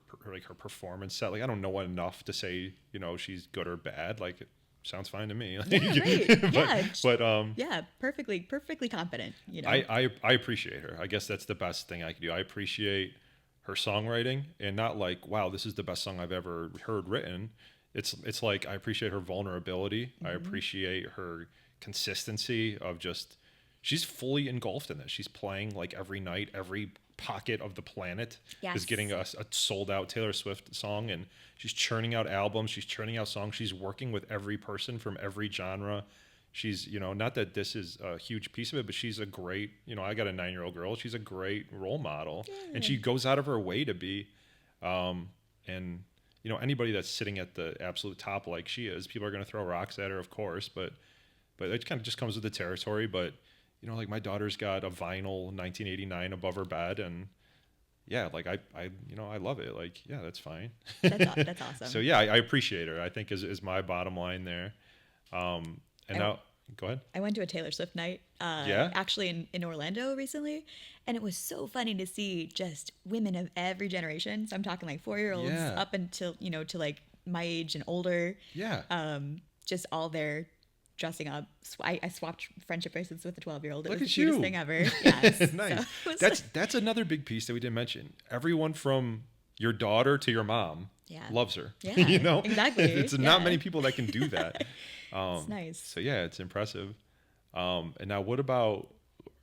performance set. Like, I don't know enough to say, she's good or bad. Like, sounds fine to me. Yeah, right. Yeah, perfectly confident. You know, I appreciate her. I guess that's the best thing I can do. I appreciate her songwriting, and not like, wow, this is the best song I've ever heard written. It's like I appreciate her vulnerability. I appreciate her consistency of just, she's fully engulfed in this. She's playing like every night, every pocket of the planet is getting a sold out Taylor Swift song, and she's churning out albums, she's churning out songs, she's working with every person from every genre. She's, you know, not that this is a huge piece of it, but she's a great, you know, I got a 9-year-old girl, she's a great role model, and she goes out of her way to be, and you know, anybody that's sitting at the absolute top like she is, people are going to throw rocks at her, of course, but it kind of just comes with the territory. But you know, like my daughter's got a vinyl 1989 above her bed, and yeah, like I you know, I love it. Like, yeah, that's fine. That's awesome. So yeah, I appreciate her, I think is my bottom line there. Now, go ahead. I went to a Taylor Swift night, actually in Orlando recently, and it was so funny to see just women of every generation. So I'm talking like 4-year-olds up until, you know, to like my age and older. Yeah. Just all there dressing up. I swapped friendship bracelets with a 12-year-old. It Look was at the cutest you. thing ever. Yes. Nice. So That's another big piece that we didn't mention. Everyone from your daughter to your mom loves her. Yeah, you know, exactly. It's not many people that can do that. It's nice. So yeah, it's impressive. And now, what about?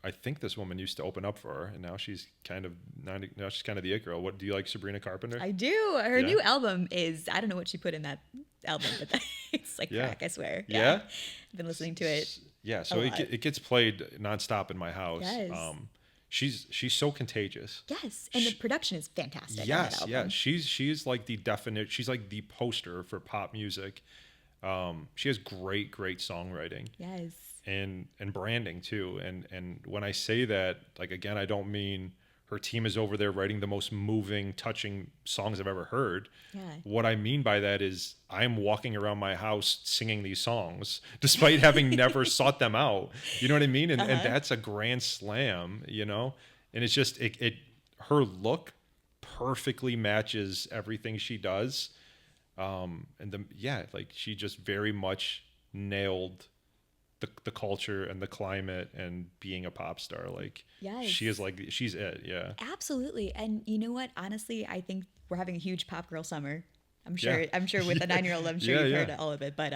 I think this woman used to open up for her, and now she's kind of the it girl. What do you like, Sabrina Carpenter? I do. Her new album is, I don't know what she put in that album, but it's like crack, I swear. Yeah. I've been listening to it. Yeah, so it gets played nonstop in my house. Yes. She's so contagious. Yes, and the production is fantastic. Yes, yeah. She's like the definite. She's like the poster for pop music. She has great songwriting. Yes. And branding too. And when I say that, like, again, I don't mean her team is over there writing the most moving, touching songs I've ever heard. Yeah. What I mean by that is I'm walking around my house singing these songs despite having never sought them out. You know what I mean? And that's a grand slam, you know? And it's just, her look perfectly matches everything she does. Like she just very much nailed the culture and the climate and being a pop star. Like, she is like, she's it. Yeah, absolutely. And you know what, honestly, I think we're having a huge pop girl summer. I'm sure with a 9-year-old, I'm sure you've heard all of it, but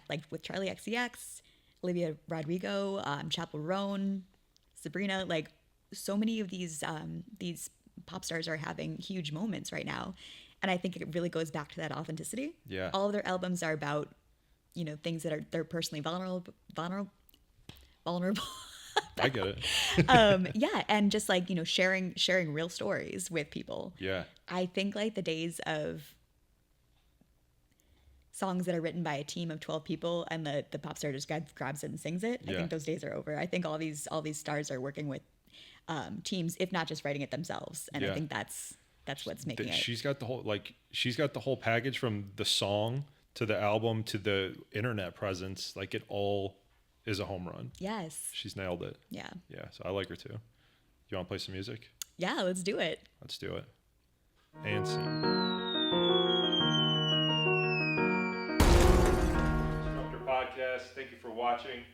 like with Charlie XCX, Olivia Rodrigo, Chappell Roan, Sabrina, like so many of these pop stars are having huge moments right now. And I think it really goes back to that authenticity. Yeah. All of their albums are about, you know, things that they're personally vulnerable. I get it. And just like, you know, sharing real stories with people. Yeah. I think like the days of songs that are written by a team of 12 people and the pop star just grabs it and sings it. I think those days are over. I think all these stars are working with teams, if not just writing it themselves. And I think that's what's making it. She's got the whole package, from the song to the album to the internet presence. Like, it all is a home run. Yes. She's nailed it. Yeah. Yeah. So I like her too. You want to play some music? Yeah, let's do it. Let's do it. And scene. Disruptor Podcast. Thank you for watching.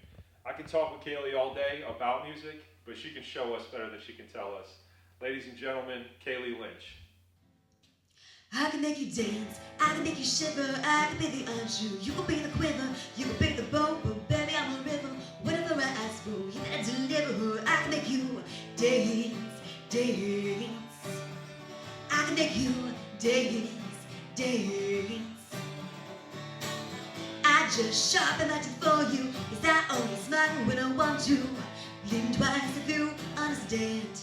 I can talk with Kayley all day about music, but she can show us better than she can tell us. Ladies and gentlemen, Kaley Lynch. I can make you dance, I can make you shiver, I can be the untrue, you can be the quiver, you can be the boat, but baby I'm a river, whatever I ask for, you gotta deliver, I can make you dance, I can make you dance, I just sharpen that for you, cause I only smile when I want to, blink twice if you understand,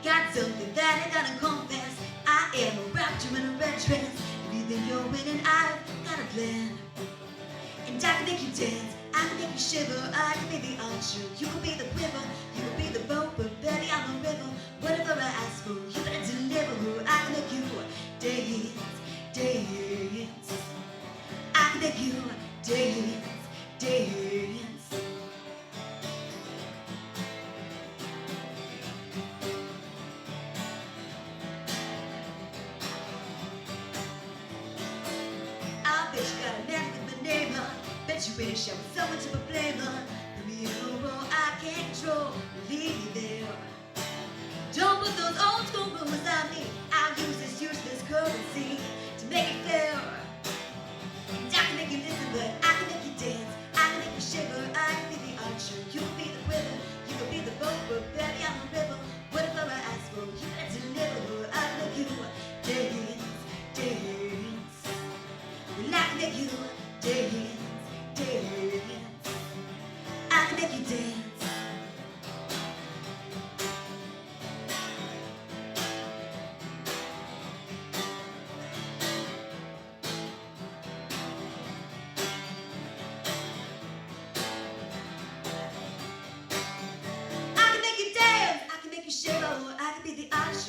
got something that I gotta confess, I am a rapture in a red dress. If you think you're winning, I've got a plan. And I can make you dance, I can make you shiver, I can be the archer, you can be the quiver, you can be the boat, but baby I'm a river. Whatever I ask for, you gotta deliver. I can make you dance. I can make you dance. I bet you situation with so much of a flavor. Put me in a role I can't control. Leave me there. Don't put those old school rules on me. I'll use this useless currency to make it fair. And I can make you listen, but I can make you dance. I can make you shiver. I can be the archer. You can be the quiver. You can be the boat, but baby I'm the river. Whatever I ask for, you better deliver. I can make you dance, dance. Well, I can make you dance, dance. I can make you dance.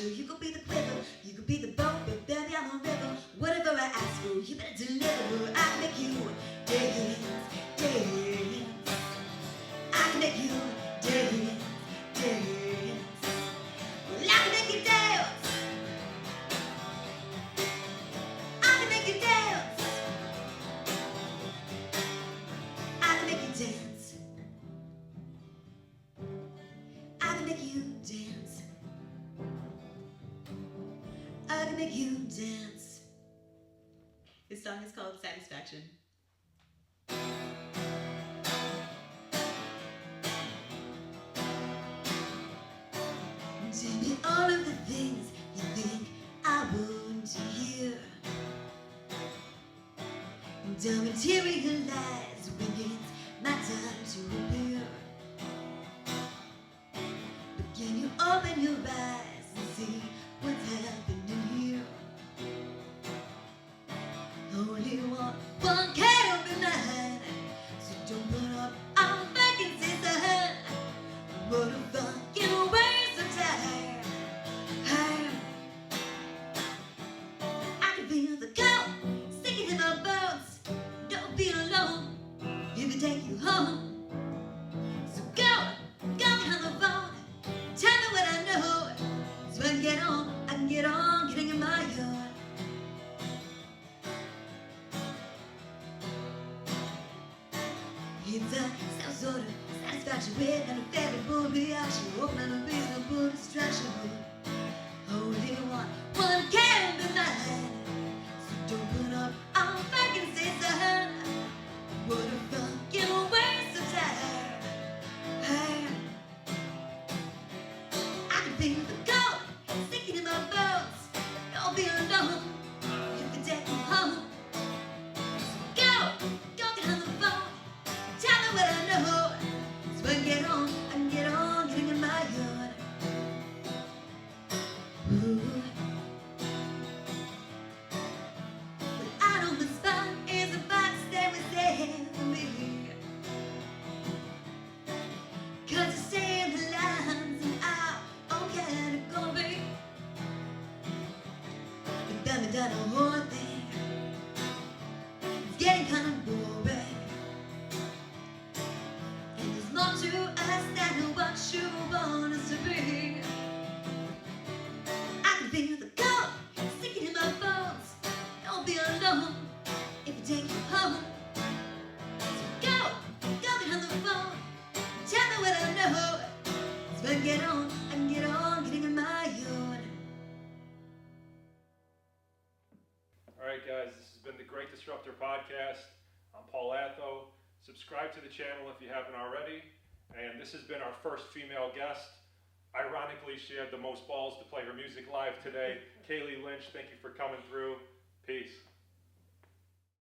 You could be the quiver, you could be the boat, but baby I'm a river. Whatever I ask for, you better deliver. I can make you dance, dance. I can make you dance, dance. Well, I can make you dance. I can make you dance. I can make you dance. I can make you dance. I can make you dance. This song is called Satisfaction. Tell me all of the things you think I want to hear. Don't materialize when it's my time to appear. But can you open your eyes and see what's happening here? Only one can't be mine, so don't put up all vacancies ahead. What a fucking waste of time. I can feel the cold sticking in my bones. Don't be alone if it take you home. So go on the phone. Tell me what I know, so I can get on getting in my yard. It's a some sort of satisfaction with an unfathomable reaction, open and unreasonable distraction. Only one can be mine, so don't put up all vacancies ahead. What a fucking waste of time. I can feel the cold sticking in my bones. Don't be alone if you take me home. So go get on the phone. Tell me what I know, so I can get on getting in my yard. Ooh. But I know the spot is about to stay with them for me. 'Cause you say in the lines and our own category. But then we done the whole thing. It's getting kind of boring. And there's more to us than what you want us to be. I can feel the cold sticking in my bones. Don't be alone if you take you home. So go get on the phone. Tell me what I know, so I can get on getting in my yard. All right, guys, this has been the Great Disruptor Podcast. I'm Paul Athoe. Subscribe to the channel if you haven't already. And this has been our first female guest. Ironically, she had the most balls to play her music live today. Kaley Lynch, thank you for coming through. Peace.